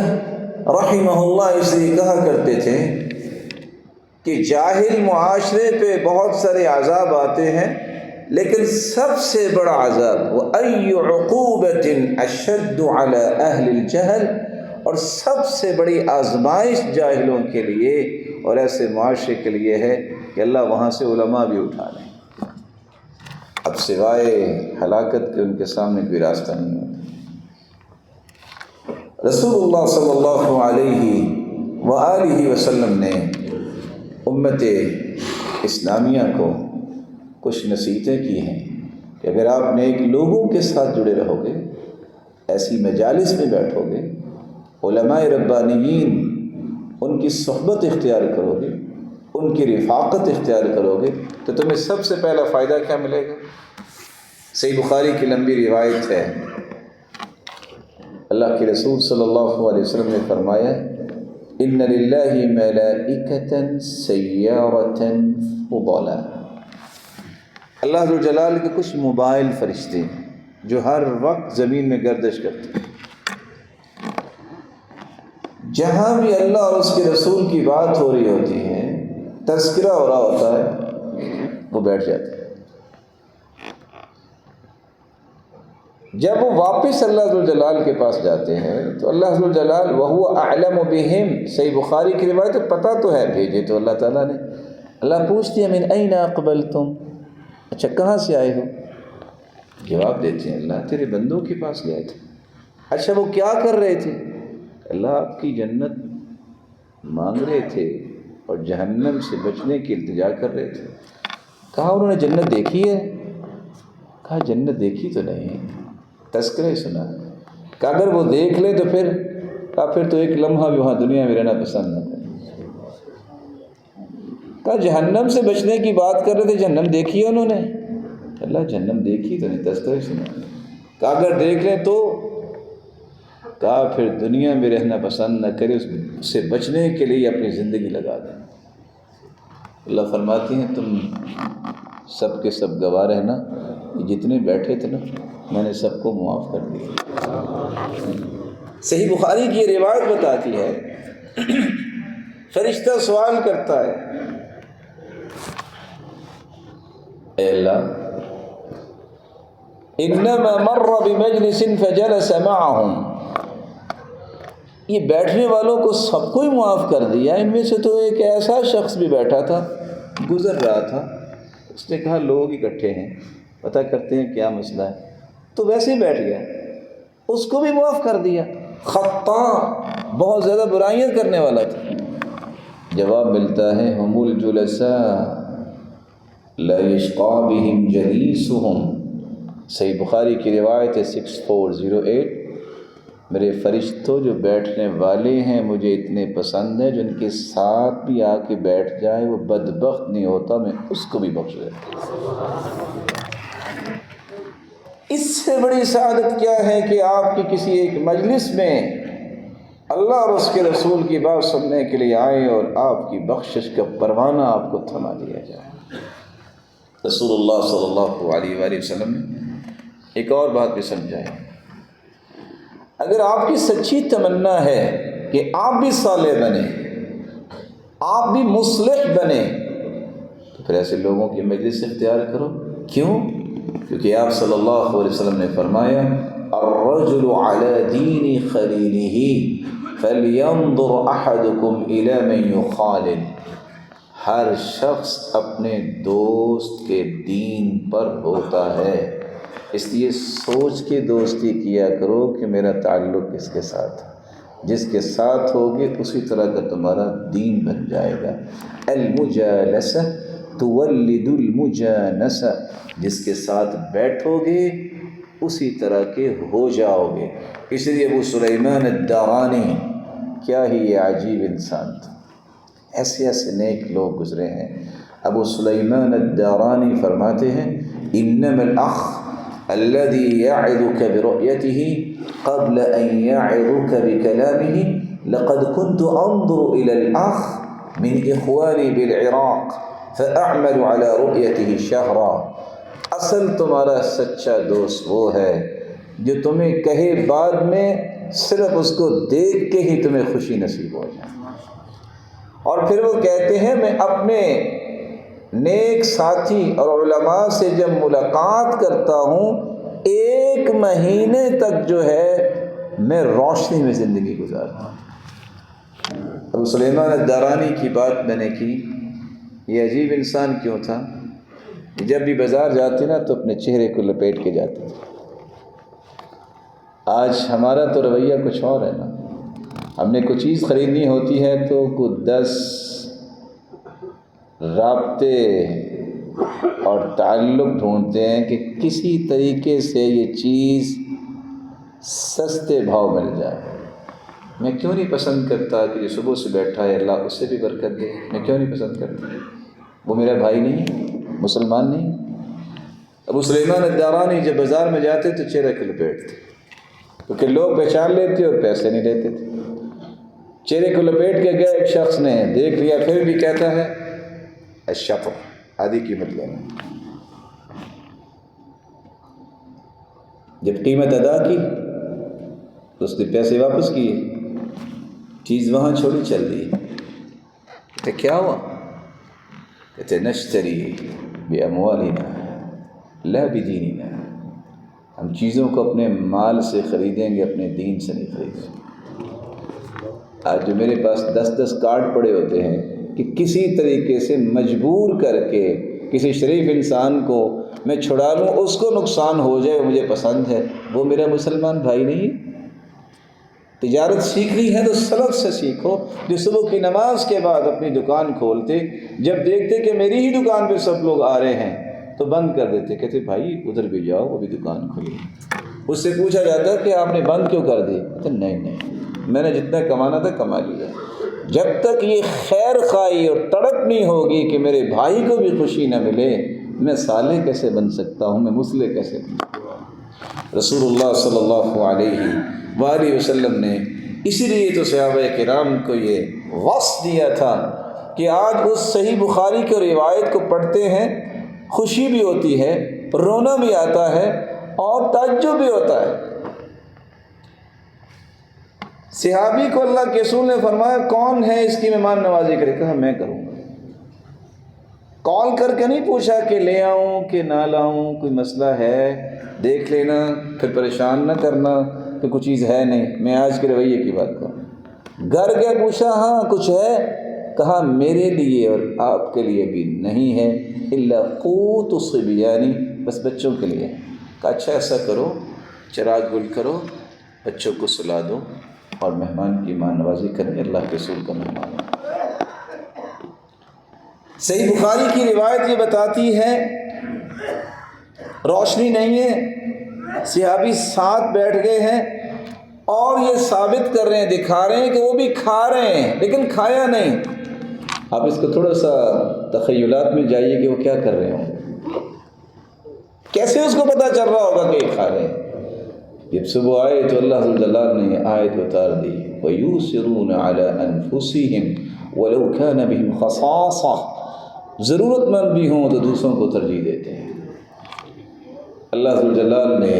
رحمہ اللہ اس لیے کہا کرتے تھے کہ جاہل معاشرے پہ بہت سارے عذاب آتے ہیں، لیکن سب سے بڑا عذاب وَأَيُّ عُقُوبَةٍ أَشَدُّ عَلَى أَهْلِ الْجَهْلِ، اور سب سے بڑی آزمائش جاہلوں کے لیے اور ایسے معاشرے کے لیے ہے کہ اللہ وہاں سے علماء بھی اٹھا لیں، اب سوائے ہلاکت کے ان کے سامنے کوئی راستہ نہیں ہوتا۔ رسول اللہ صلی اللہ علیہ وآلہ وسلم نے امت اسلامیہ کو کچھ نصیحتیں کی ہیں کہ اگر آپ نیک لوگوں کے ساتھ جڑے رہو گے، ایسی مجالس میں بیٹھو گے، علماء ربانیین ان کی صحبت اختیار کرو گے، ان کی رفاقت اختیار کرو گے، تو تمہیں سب سے پہلا فائدہ کیا ملے گا؟ صحیح بخاری کی لمبی روایت ہے، اللہ کے رسول صلی اللہ علیہ وسلم نے فرمایا ان للہ ملائکۃ سیارۃ فضلا، اللہ ذو جلال کے کچھ موبائل فرشتے ہیں جو ہر وقت زمین میں گردش کرتے ہیں، جہاں بھی اللہ اور اس کے رسول کی بات ہو رہی ہوتی ہے، تذکرہ ہو رہا ہوتا ہے، وہ بیٹھ جاتے ہیں۔ جب وہ واپس اللہ ذو جلال کے پاس جاتے ہیں تو اللہ ذو جلال وہو اعلم بہم، صحیح بخاری کی روایت ہے، پتہ تو ہے، بھیجے تو اللہ تعالیٰ نے۔ اللہ پوچھتے ہیں من این اقبلتم، اچھا کہاں سے آئے ہو؟ جواب دیتے ہیں اللہ تیرے بندوں کے پاس گئے تھے۔ اچھا وہ کیا کر رہے تھے؟ اللہ آپ کی جنت مانگ رہے تھے اور جہنم سے بچنے کی التجا کر رہے تھے۔ کہا انہوں نے جنت دیکھی ہے؟ کہا جنت دیکھی تو نہیں، تذکرہ سنا۔ کہ اگر وہ دیکھ لے تو پھر تو ایک لمحہ بھی وہاں دنیا میں رہنا پسند نہ کرے۔ کہا جہنم سے بچنے کی بات کر رہے تھے، جہنم دیکھی ہے انہوں نے؟ اللہ جہنم دیکھی تو نہیں، تذکرہ سنا۔ کہا اگر دیکھ لیں تو؟ کہا پھر دنیا میں رہنا پسند نہ کرے، اس سے بچنے کے لیے اپنی زندگی لگا دیں۔ اللہ فرماتی ہیں تم سب کے سب گواہ رہنا، جتنے بیٹھے تھے نا میں نے سب کو معاف کر دیا۔ صحیح بخاری کی یہ روایت بتاتی ہے، فرشتہ سوال کرتا ہے اے اللہ انما مر بمجلس فجلس معهم، یہ بیٹھنے والوں کو سب کو ہی معاف کر دیا، ان میں سے تو ایک ایسا شخص بھی بیٹھا تھا، گزر رہا تھا، اس نے کہا لوگ اکٹھے ہیں، پتہ کرتے ہیں کیا مسئلہ ہے، تو ویسے ہی بیٹھ گیا، اس کو بھی معاف کر دیا۔ خطاء، بہت زیادہ برائیاں کرنے والا تھا۔ جواب ملتا ہے ہم الجلساء لا یشقی بہم جلیسہم، صحیح بخاری کی روایت ہے 6408، میرے فرشتوں جو بیٹھنے والے ہیں مجھے اتنے پسند ہیں، جو ان کے ساتھ بھی آ کے بیٹھ جائے وہ بدبخت نہیں ہوتا، میں اس کو بھی بخش دیتا۔ اس سے بڑی سعادت کیا ہے کہ آپ کی کسی ایک مجلس میں اللہ اور اس کے رسول کی بات سننے کے لیے آئے اور آپ کی بخشش کا پروانہ آپ کو تھما دیا جائے۔ رسول اللہ صلی اللہ علیہ وآلہ وسلم نے ایک اور بات بھی سمجھائی، اگر آپ کی سچی تمنا ہے کہ آپ بھی صالح بنے، آپ بھی مصلح بنے، تو پھر ایسے لوگوں کی مجلس اختیار کرو۔ کیوں؟ کیونکہ آپ صلی اللہ علیہ وسلم نے فرمایا الرجل علی دین خلیلہ فلینظر احدکم الی من یخالل، ہر شخص اپنے دوست کے دین پر ہوتا ہے، اس لیے سوچ کے دوستی کیا کرو کہ میرا تعلق کس کے ساتھ ہے، جس کے ساتھ ہوگے اسی طرح کا تمہارا دین بن جائے گا۔ المجالسہ تولد المجانسہ، جس کے ساتھ بیٹھو گے اسی طرح کے ہو جاؤ گے۔ اس لیے ابو سلیمان الدارانی کیا ہی یہ عجیب انسان تھا، ایسے ایسے نیک لوگ گزرے ہیں۔ ابو سلیمان الدارانی فرماتے ہیں انما الاخ الذي يعظك برؤيته قبل ان يعظك بكلامه لقد كنت انظر الى الاخ من اخواني بالعراق فاعمل على رؤيته شهرا، اصل تمہارا سچا دوست وہ ہے جو تمہیں کہے بعد میں صرف اس کو دیکھ کے ہی تمہیں خوشی نصیب ہو جائے۔ اور پھر وہ کہتے ہیں میں اپنے نیک ساتھی اور علماء سے جب ملاقات کرتا ہوں 1 مہینے تک جو ہے میں روشنی میں زندگی گزارتا ہوں۔ ابو سلیمان الدارانی کی بات میں نے کی، یہ عجیب انسان کیوں تھا؟ جب بھی بازار جاتے نا تو اپنے چہرے کو لپیٹ کے جاتے تھے۔ آج ہمارا تو رویہ کچھ اور ہے نا، ہم نے کوئی چیز خریدنی ہوتی ہے تو کوئی 10 رابطے اور تعلق ڈھونڈتے ہیں کہ کسی طریقے سے یہ چیز سستے بھاؤ مل جائے۔ میں کیوں نہیں پسند کرتا کہ جو صبح سے بیٹھا ہے اللہ اس سے بھی برکت دے؟ میں کیوں نہیں پسند کرتا؟ وہ میرا بھائی نہیں، مسلمان نہیں؟ ابو سلیمان الدارانی جب بازار میں جاتے تو چہرہ کو لپیٹتے، کیونکہ لوگ پہچان لیتے اور پیسے نہیں لیتے تھے۔ چہرے کو لپیٹ کے گیا، ایک شخص نے دیکھ لیا، پھر بھی کہتا ہے الشطر، آدھی قیمت لینا۔ جب قیمت ادا کی تو اس نے پیسے واپس کیے، چیز وہاں چھوڑی چل دی۔ کہتے کیا ہوا؟ کہتے نشتری باموالنا لا بدیننا، ہم چیزوں کو اپنے مال سے خریدیں گے، اپنے دین سے نہیں خریدیں گے۔ آج جو میرے پاس 10 کارڈ پڑے ہوتے ہیں کہ کسی طریقے سے مجبور کر کے کسی شریف انسان کو میں چھڑا لوں، اس کو نقصان ہو جائے، وہ مجھے پسند ہے، وہ میرا مسلمان بھائی نہیں۔ تجارت سیکھنی ہے تو سلف سے سیکھو، جو صبح کی نماز کے بعد اپنی دکان کھولتے، جب دیکھتے کہ میری ہی دکان پہ سب لوگ آ رہے ہیں تو بند کر دیتے، کہتے بھائی ادھر بھی جاؤ، وہ بھی دکان کھلی۔ اس سے پوچھا جاتا کہ آپ نے بند کیوں کر دی؟ کہتے نہیں، میں نے جتنا کمانا تھا کما لیا۔ جب تک یہ خیر خواہی اور تڑپ نہیں ہوگی کہ میرے بھائی کو بھی خوشی نہ ملے، میں صالح کیسے بن سکتا ہوں، میں مصلح کیسے بن سکتا ہوں؟ رسول اللہ صلی اللہ علیہ وآلہ وسلم نے اسی لیے تو صحابہ کرام کو یہ وصف دیا تھا کہ آج اس صحیح بخاری کی روایت کو پڑھتے ہیں، خوشی بھی ہوتی ہے، رونا بھی آتا ہے اور تعجب بھی ہوتا ہے۔ صحابی کو اللہ کے رسول نے فرمایا کون ہے اس کی مہمان نوازی کرے؟ کہا میں کروں گا۔ کال کر کے نہیں پوچھا کہ لے آؤں کہ نہ لاؤں، کوئی مسئلہ ہے دیکھ لینا، پھر پریشان نہ کرنا کہ کوئی چیز ہے نہیں۔ میں آج کے رویے کی بات کروں، گھر کے پوچھا ہاں کچھ ہے؟ کہا میرے لیے اور آپ کے لیے بھی نہیں ہے، الا قوت الصبیان، بس بچوں کے لیے۔ کہا اچھا ایسا کرو، چراغ گل کرو، بچوں کو سلا دو اور مہمان کی مہمان نوازی کریں، اللہ کے رسول کا مہمان ہے۔ صحیح بخاری کی روایت یہ بتاتی ہے روشنی نہیں ہے، صحابی ساتھ بیٹھ گئے ہیں اور یہ ثابت کر رہے ہیں، دکھا رہے ہیں کہ وہ بھی کھا رہے ہیں لیکن کھایا نہیں۔ آپ اس کو تھوڑا سا تخیلات میں جائیے کہ وہ کیا کر رہے ہوں، کیسے اس کو پتہ چل رہا ہوگا کہ یہ کھا رہے ہیں۔ جب صبح آئے تو اللہ جلال نے آیت اتار دی، وَيُؤْثِرُونَ عَلَىٰ أَنفُسِهِمْ وَلَوْ كَانَ بِهِمْ خَصَاصَةٌ، ضرورت مند بھی ہوں تو دوسروں کو ترجیح دیتے ہیں۔ اللہ جلال نے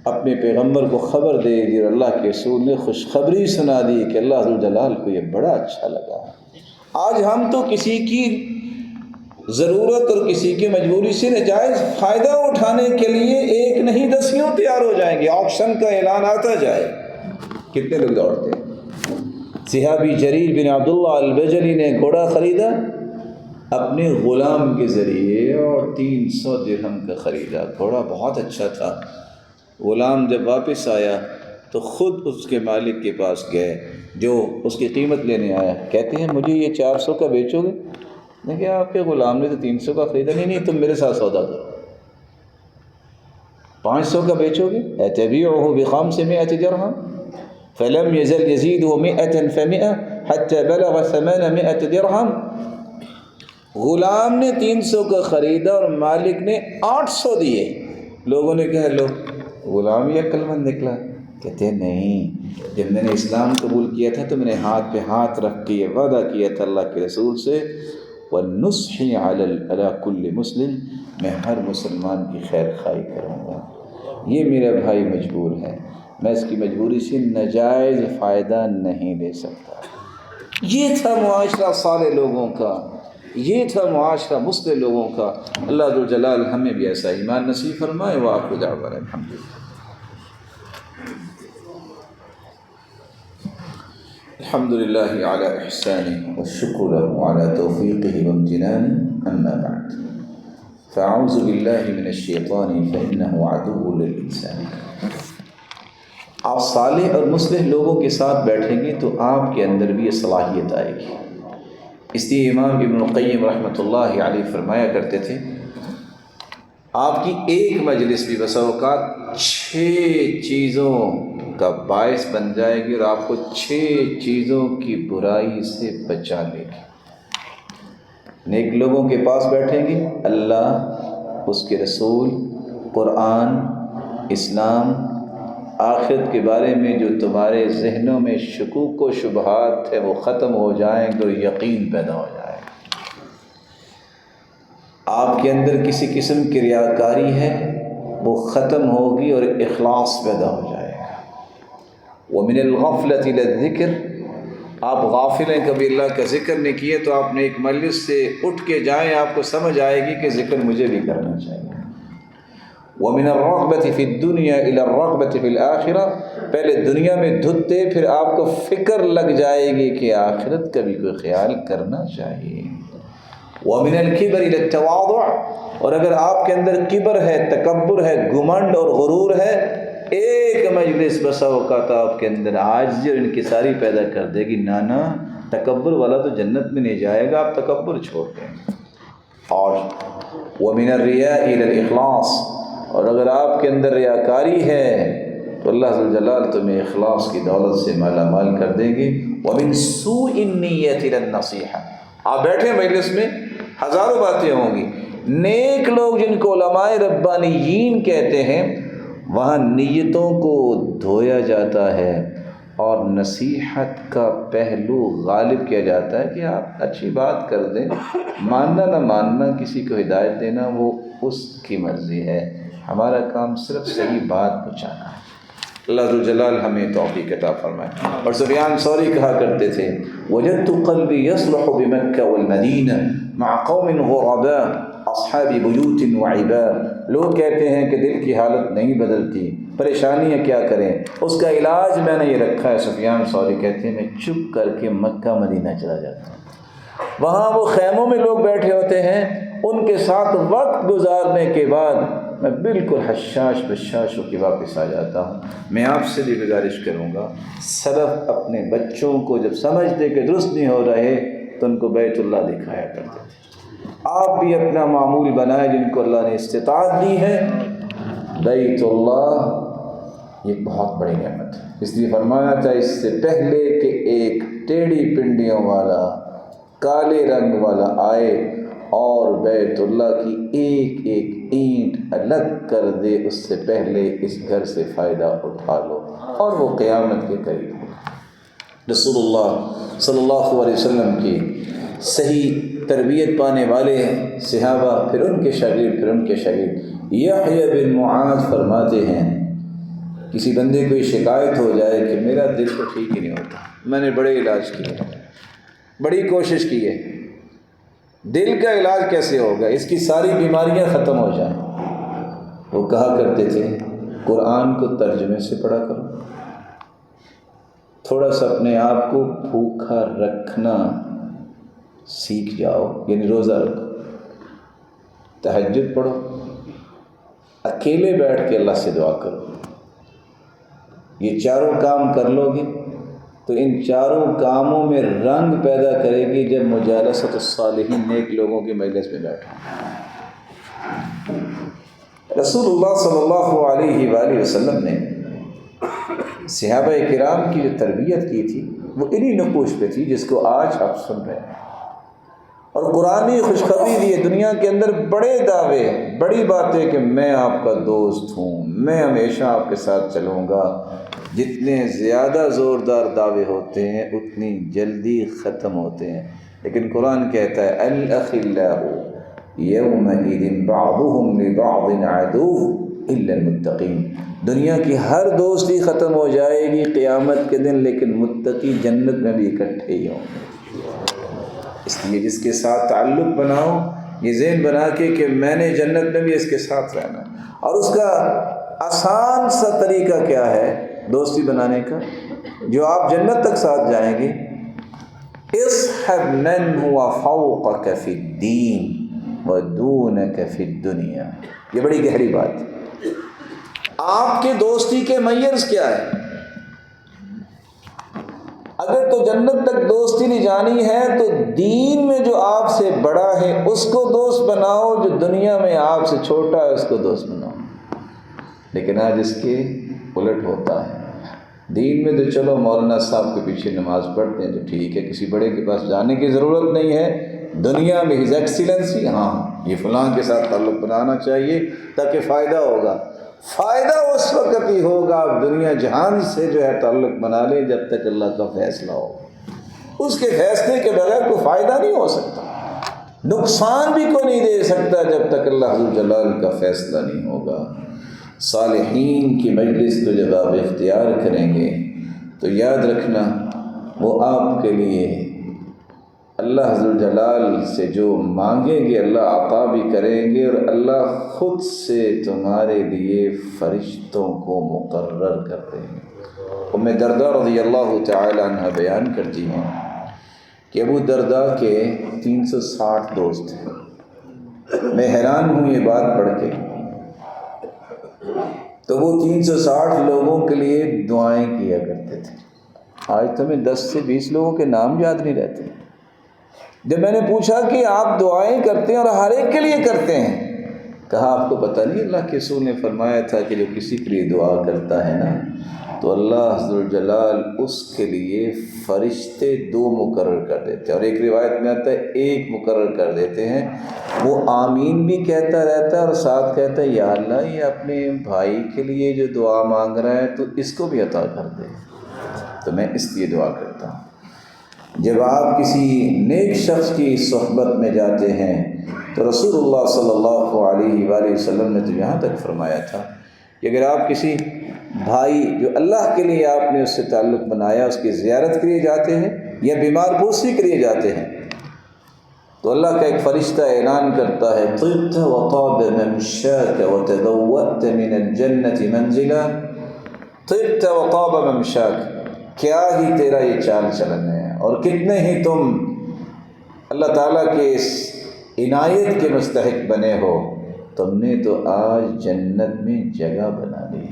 اپنے پیغمبر کو خبر دے دی اور اللہ کے رسول نے خوشخبری سنا دی کہ اللہ جلال کو یہ بڑا اچھا لگا۔ آج ہم تو کسی کی ضرورت اور کسی کی مجبوری سے ناجائز فائدہ اٹھانے کے لیے ایک نہیں 10 تیار ہو جائیں گے، آکشن کا اعلان آتا جائے، کتنے لوگ دوڑتے ہیں۔ صحابی جریر بن عبداللہ البجلی نے گھوڑا خریدا اپنے غلام کے ذریعے اور 300 درہم کا خریدا، گھوڑا بہت اچھا تھا۔ غلام جب واپس آیا تو خود اس کے مالک کے پاس گئے جو اس کی قیمت لینے آیا، کہتے ہیں مجھے یہ 400 کا بیچو گے؟ دیکھیں آپ کے غلام نے تو 300 کا خریدا، نہیں تم میرے ساتھ سودا کرو، 500 کا بیچو گے؟ اتبیعہ ب500 درہم فلم یزل یزیدہ 100 ف100 حتی بلغ 800 درہم۔ غلام نے 300 کا خریدا اور مالک نے 800 دیے۔ لوگوں نے کہا لو غلام یہ عقل مند نکلا، کہتے ہیں نہیں، جب میں نے اسلام قبول کیا تھا تو میں نے ہاتھ پہ ہاتھ رکھ کے یہ وعدہ کیا تھا اللہ کے رسول سے، وَالنُّصْحِ عَلَى كُلِّ مُسْلِمٍ، میں ہر مسلمان کی خیر خواہی کروں گا۔ یہ میرا بھائی مجبور ہے، میں اس کی مجبوری سے ناجائز فائدہ نہیں لے سکتا۔ یہ تھا معاشرہ صالح لوگوں کا، یہ تھا معاشرہ مصلح لوگوں کا۔ اللہ ذو جلال ہمیں بھی ایسا ایمان نصیب فرمائے۔ وآخر دعوانا الحمدللہ الحمدللہ علی احسانہ والشکر له علی توفیقہ وامتنانہ، اما بعد فاعوذ باللہ من الشیطان فانہ عدو للانسان۔ آپ صالح اور مصلح لوگوں کے ساتھ بیٹھیں گے تو آپ کے اندر بھی یہ صلاحیت آئے گی اس لیے امام ابن القیم رحمۃ اللہ علیہ فرمایا کرتے تھے آپ کی ایک مجلس بھی بسا اوقات 6 چیزوں کا باعث بن جائے گی اور آپ کو 6 چیزوں کی برائی سے بچا لے گی۔ نیک لوگوں کے پاس بیٹھیں گے، اللہ، اس کے رسول، قرآن، اسلام، آخرت کے بارے میں جو تمہارے ذہنوں میں شکوک و شبہات ہے وہ ختم ہو جائیں گے اور یقین پیدا ہو جائے گا۔ آپ کے اندر کسی قسم کی ریاکاری ہے وہ ختم ہوگی اور اخلاص پیدا ہو جائے گا۔ وَمِنَ الْغَفْلَةِ إِلَى الذِّكْرِ، آپ غافل ہیں، کبھی اللہ کا ذکر نہیں کیے تو آپ نے ایک مجلس سے اٹھ کے جائیں، آپ کو سمجھ آئے گی کہ ذکر مجھے بھی کرنا چاہیے۔ وَمِنَ الرَّغْبَةِ فِي الدُّنْيَا إِلَى الرَّغْبَةِ فِي الْآخِرَةِ، پہلے دنیا میں دھتے پھر آپ کو فکر لگ جائے گی کہ آخرت کا بھی کوئی خیال کرنا چاہیے۔ وَمِنَ الْكِبْرِ إِلَى التَّوَاضُعِ، اور اگر آپ کے اندر کبر ہے، تکبر ہے، گھمنڈ اور غرور ہے، ایک مجلس بسا اوقات آپ کے اندر عاجزی اور انکساری پیدا کر دے گی۔ نانا، تکبر والا تو جنت میں نہیں جائے گا، آپ تکبر چھوڑ دیں۔ اور وَمِنَ الرِّيَاءِ إِلَى الْإِخْلَاصِ، اور اگر آپ کے اندر ریاکاری ہے تو اللہ ذوالجلال تمہیں اخلاص کی دولت سے مالا مال کر دیں گے۔ وَمِن سُوءِ النِّيَّةِ إِلَى النَّصِيحَةِ، آپ بیٹھے مجلس میں ہزاروں باتیں ہوں گی، نیک لوگ جن کو علماء ربانیین کہتے ہیں وہاں نیتوں کو دھویا جاتا ہے اور نصیحت کا پہلو غالب کیا جاتا ہے کہ آپ اچھی بات کر دیں، ماننا نہ ماننا، کسی کو ہدایت دینا وہ اس کی مرضی ہے، ہمارا کام صرف صحیح بات پہنچانا ہے۔ اللہ ذو الجلال ہمیں توفیق عطا فرمائے۔ اور سفیان ثوری کہا کرتے تھے وجدت قلبی یصلح بمکہ والمدینہ مع قوم غرباء اصحاب بیوت وعباء، لوگ کہتے ہیں کہ دل کی حالت نہیں بدلتی، پریشانیاں کیا کریں، اس کا علاج میں نے یہ رکھا ہے۔ سفیان ثوری کہتے ہیں میں چپ کر کے مکہ مدینہ چلا جاتا ہوں، وہاں وہ خیموں میں لوگ بیٹھے ہوتے ہیں، ان کے ساتھ وقت گزارنے کے بعد میں بالکل حشاش بشاش ہو کے واپس آ جاتا ہوں۔ میں آپ سے بھی گزارش کروں گا، سلف اپنے بچوں کو جب سمجھتے کہ درست نہیں ہو رہے تو ان کو بیت اللہ دکھایا کرتے تھے۔ آپ بھی اپنا معمول بنائیں، جن کو اللہ نے استطاعت دی ہے، بیت اللہ یہ بہت بڑی نعمت ہے۔ اس لیے فرمایا تھا اس سے پہلے کہ ایک ٹیڑھی پنڈیوں والا کالے رنگ والا آئے اور بیت اللہ کی ایک ایک اینٹ الگ کر دے، اس سے پہلے اس گھر سے فائدہ اٹھا لو، اور وہ قیامت کے قریب ہو۔ رسول اللہ صلی اللہ علیہ وسلم کی صحیح تربیت پانے والے صحابہ، پھر ان کے شاگرد یحییٰ بن معاذ فرماتے ہیں کسی بندے کو یہ شکایت ہو جائے کہ میرا دل تو ٹھیک ہی نہیں ہوتا، میں نے بڑے علاج کیے، بڑی کوشش کی ہے، دل کا علاج کیسے ہوگا، اس کی ساری بیماریاں ختم ہو جائیں، وہ کہا کرتے تھے قرآن کو ترجمے سے پڑھا کرو، تھوڑا سا اپنے آپ کو بھوکا رکھنا سیکھ جاؤ، یعنی روزہ رکھو، تہجد پڑھو، اکیلے بیٹھ کے اللہ سے دعا کرو، یہ چاروں کام کر لو گے تو ان چاروں کاموں میں رنگ پیدا کرے گی جب مجالست الصالحین نیک لوگوں کے مجلس میں بیٹھو۔ رسول اللہ صلی اللہ علیہ وآلہ وسلم نے صحابہ کرام کی جو تربیت کی تھی وہ انہی نقوش پہ تھی جس کو آج آپ سن رہے ہیں، اور قرآنی خوشخبری دی دنیا کے اندر بڑے دعوے، بڑی باتیں کہ میں آپ کا دوست ہوں، میں ہمیشہ آپ کے ساتھ چلوں گا۔ جتنے زیادہ زوردار دعوے ہوتے ہیں اتنی جلدی ختم ہوتے ہیں، لیکن قرآن کہتا ہے الاخلاء یومئذ بعضهم لبعض عدو الا المتقین، دنیا کی ہر دوستی ختم ہو جائے گی قیامت کے دن، لیکن متقی جنت میں بھی اکٹھے ہی ہوں گے۔ اس لیے جس کے ساتھ تعلق بناؤ، یہ ذہن بنا کے کہ میں نے جنت میں بھی اس کے ساتھ رہنا، اور اس کا آسان سا طریقہ کیا ہے دوستی بنانے کا، جو آپ جنت تک ساتھ جائیں گے، اصحب من هو فوقك في الدین ودونك في الدنیا، یہ بڑی گہری بات ہے۔ آپ کے دوستی کے میئرز کیا ہے؟ اگر تو جنت تک دوستی نہیں جانی ہے تو دین میں جو آپ سے بڑا ہے اس کو دوست بناؤ، جو دنیا میں آپ سے چھوٹا ہے اس کو دوست بناؤ۔ لیکن آج اس کے الٹ ہوتا ہے۔ دین میں تو چلو مولانا صاحب کے پیچھے نماز پڑھتے ہیں تو ٹھیک ہے، کسی بڑے کے پاس جانے کی ضرورت نہیں ہے۔ دنیا میں ہز ایکسیلنسی، ہاں یہ فلاں کے ساتھ تعلق بنانا چاہیے تاکہ فائدہ ہوگا۔ فائدہ اس وقت ہی ہوگا آپ دنیا جہان سے جو ہے تعلق بنا لیں جب تک اللہ کا فیصلہ ہو۔ اس کے فیصلے کے بغیر کوئی فائدہ نہیں ہو سکتا، نقصان بھی کوئی نہیں دے سکتا جب تک اللہ ذوالجلال کا فیصلہ نہیں ہوگا۔ صالحین کی مجلس کو جب آپ اختیار کریں گے تو یاد رکھنا وہ آپ کے لیے اللہ ذوالجلال سے جو مانگیں گے اللہ عطا بھی کریں گے، اور اللہ خود سے تمہارے لیے فرشتوں کو مقرر کر دیں گے۔ ام درداء رضی اللہ تعالی عنہ بیان کرتی ہیں کہ ابو درداء کے 360 دوست ہیں۔ میں حیران ہوں یہ بات پڑھ کے، تو وہ 360 لوگوں کے لیے دعائیں کیا کرتے تھے۔ آج تو ہمیں 10 سے 20 لوگوں کے نام یاد نہیں رہتے۔ جب میں نے پوچھا کہ آپ دعائیں کرتے ہیں اور ہر ایک کے لیے کرتے ہیں، کہا آپ کو پتہ نہیں اللہ کے رسول نے فرمایا تھا کہ جو کسی کے لیے دعا کرتا ہے نا تو اللہ ذوالجلال اس کے لیے فرشتے 2 مقرر کر دیتے ہیں، اور ایک روایت میں آتا ہے 1 مقرر کر دیتے ہیں۔ وہ آمین بھی کہتا رہتا ہے اور ساتھ کہتا ہے یا اللہ یہ اپنے بھائی کے لیے جو دعا مانگ رہا ہے تو اس کو بھی عطا کر دے، تو میں اس لیے دعا کرتا ہوں۔ جب آپ کسی نیک شخص کی صحبت میں جاتے ہیں تو رسول اللہ صلی اللہ علیہ وآلہ وسلم نے تو یہاں تک فرمایا تھا کہ اگر آپ کسی بھائی جو اللہ کے لیے آپ نے اس سے تعلق بنایا اس کی زیارت کے لیے جاتے ہیں یا بیمار پرسی کے لیے جاتے ہیں تو اللہ کا ایک فرشتہ اعلان کرتا ہے طبت وطاب ممشاک وتبوأت من الجنة منزلا، طبت وطاب ممشاک، کیا ہی تیرا یہ چال چلن ہے اور کتنے ہی تم اللہ تعالیٰ کے اس عنایت کے مستحق بنے ہو، تم نے تو آج جنت میں جگہ بنا لی۔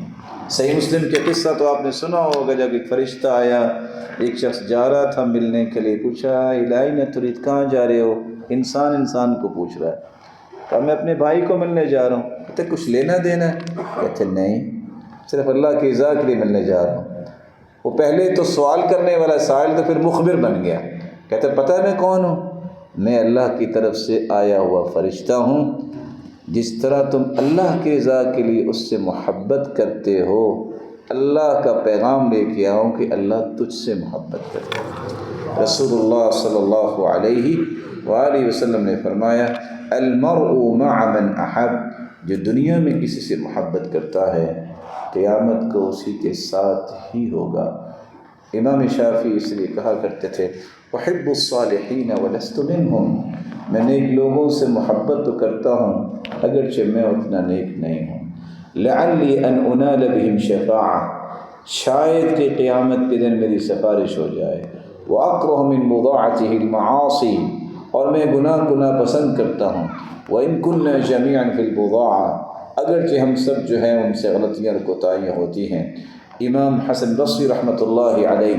صحیح مسلم کے قصہ تو آپ نے سنا ہوگا، جب ایک فرشتہ آیا، ایک شخص جا رہا تھا ملنے کے لیے، پوچھا الہی ترید کہاں جا رہے ہو؟ انسان کو پوچھ رہا ہے، کہا میں اپنے بھائی کو ملنے جا رہا ہوں۔ کہتے کچھ لینا دینا ہے؟ کہتے نہیں، صرف اللہ کی رضا کے لیے ملنے جا رہا ہوں۔ وہ پہلے تو سوال کرنے والا سائل تو پھر مخبر بن گیا، کہتے پتہ ہے میں کون ہوں؟ میں اللہ کی طرف سے آیا ہوا فرشتہ ہوں، جس طرح تم اللہ کی رضا کے لیے اس سے محبت کرتے ہو، اللہ کا پیغام لے کے آؤں کہ اللہ تجھ سے محبت کرتا ہے۔ رسول اللہ صلی اللہ علیہ وآلہ وسلم نے فرمایا المرء مع من احب، جو دنیا میں کسی سے محبت کرتا ہے قیامت کو اسی کے ساتھ ہی ہوگا۔ امام شافعی اس لیے کہا کرتے تھے احب الصالحین ولست منہم، میں نیک لوگوں سے محبت تو کرتا ہوں اگرچہ میں اتنا نیک نہیں ہوں۔ لعلی ان انال بہم شفاعہ، شاید کہ قیامت کے دن میری سفارش ہو جائے۔ واکرہ من مضاعتہ المعاصی، اور میں گناہ پسند کرتا ہوں۔ وان کنا جمیعا فی البضاعہ، اگرچہ ہم سب جو ہیں ان سے غلطیاں اور کوتاہیاں ہوتی ہیں۔ امام حسن بصری رحمۃ اللہ علیہ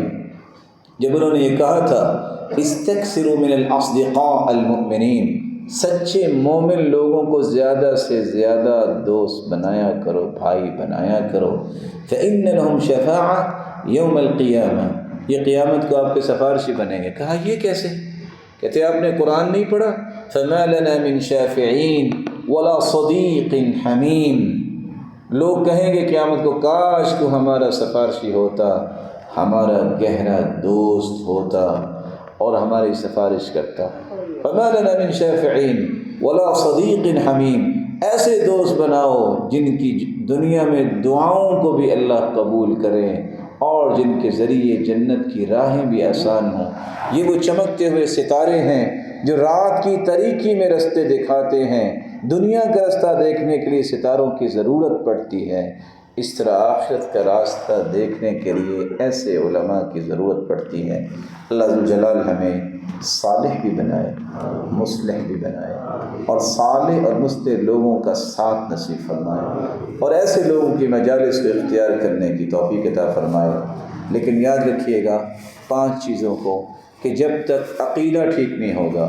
جب انہوں نے یہ کہا تھا استکثروا من الاصدقاء المؤمنین، سچے مومن لوگوں کو زیادہ سے زیادہ دوست بنایا کرو، بھائی بنایا کرو۔ فإن لهم شفاعة یوم القیامہ، یہ قیامت کو آپ کے سفارشی بنیں گے۔ کہا یہ کیسے؟ کہتے آپ نے قرآن نہیں پڑھا؟ فما لنا من شافعین ولا صدیق حمیم، لوگ کہیں گے قیامت کو کاش کو ہمارا سفارشی ہوتا، ہمارا گہرا دوست ہوتا اور ہماری سفارش کرتا۔ فما لنا من شافعین ولا صدیق حمیم، ایسے دوست بناؤ جن کی دنیا میں دعاؤں کو بھی اللہ قبول کریں اور جن کے ذریعے جنت کی راہیں بھی آسان ہوں۔ یہ وہ چمکتے ہوئے ستارے ہیں جو رات کی تاریکی میں رستے دکھاتے ہیں۔ دنیا کا رستہ دیکھنے کے لیے ستاروں کی ضرورت پڑتی ہے، اس طرح آخرت کا راستہ دیکھنے کے لیے ایسے علماء کی ضرورت پڑتی ہے۔ اللہ ذوالجلال ہمیں صالح بھی بنائے، مصلح بھی بنائے، اور صالح اور مصلح لوگوں کا ساتھ نصیب فرمائے، اور ایسے لوگوں کی مجالس کو اختیار کرنے کی توفیق عطا فرمائے۔ لیکن یاد رکھیے گا 5 چیزوں کو کہ جب تک عقیدہ ٹھیک نہیں ہوگا،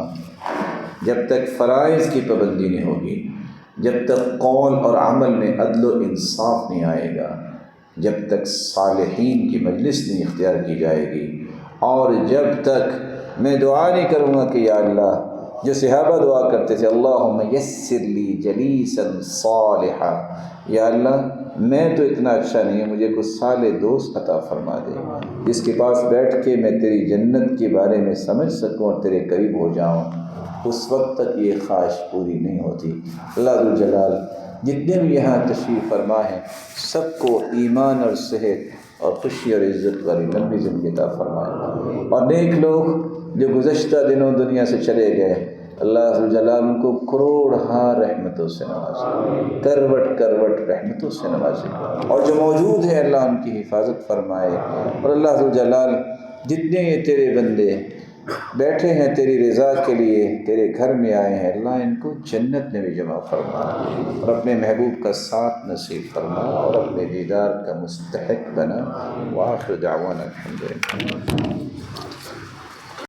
جب تک فرائض کی پابندی نہیں ہوگی، جب تک قول اور عمل میں عدل و انصاف نہیں آئے گا، جب تک صالحین کی مجلس نہیں اختیار کی جائے گی، اور جب تک میں دعا نہیں کروں گا کہ یا اللہ، جو صحابہ دعا کرتے تھے اللہم یسر لی جلیسا صالحا، یا اللہ میں تو اتنا اچھا نہیں ہوں، مجھے کوئی صالح دوست عطا فرما دے جس کے پاس بیٹھ کے میں تیری جنت کے بارے میں سمجھ سکوں اور تیرے قریب ہو جاؤں۔ اس وقت تک یہ خواہش پوری نہیں ہوتی۔ اللہ ذوالجلال جتنے بھی یہاں تشریف فرما ہیں سب کو ایمان اور صحت اور خوشی اور عزت والی لمبی زندگی عطا فرمائے، اور نیک لوگ جو گزشتہ دنوں دنیا سے چلے گئے اللہ ذوالجلال ان کو کروڑہا رحمتوں سے نوازے، کروٹ کروٹ رحمتوں سے نوازے، اور جو موجود ہے اللہ ان کی حفاظت فرمائے۔ اور اللہ ذوالجلال جتنے یہ تیرے بندے بیٹھے ہیں تیری رضا کے لیے تیرے گھر میں آئے ہیں، اللہ ان کو جنت میں بھی جمع فرما، اور اپنے محبوب کا ساتھ نصیب فرما، اور اپنے دیدار کا مستحق بنا۔ وآخر دعوانا الحمدللہ۔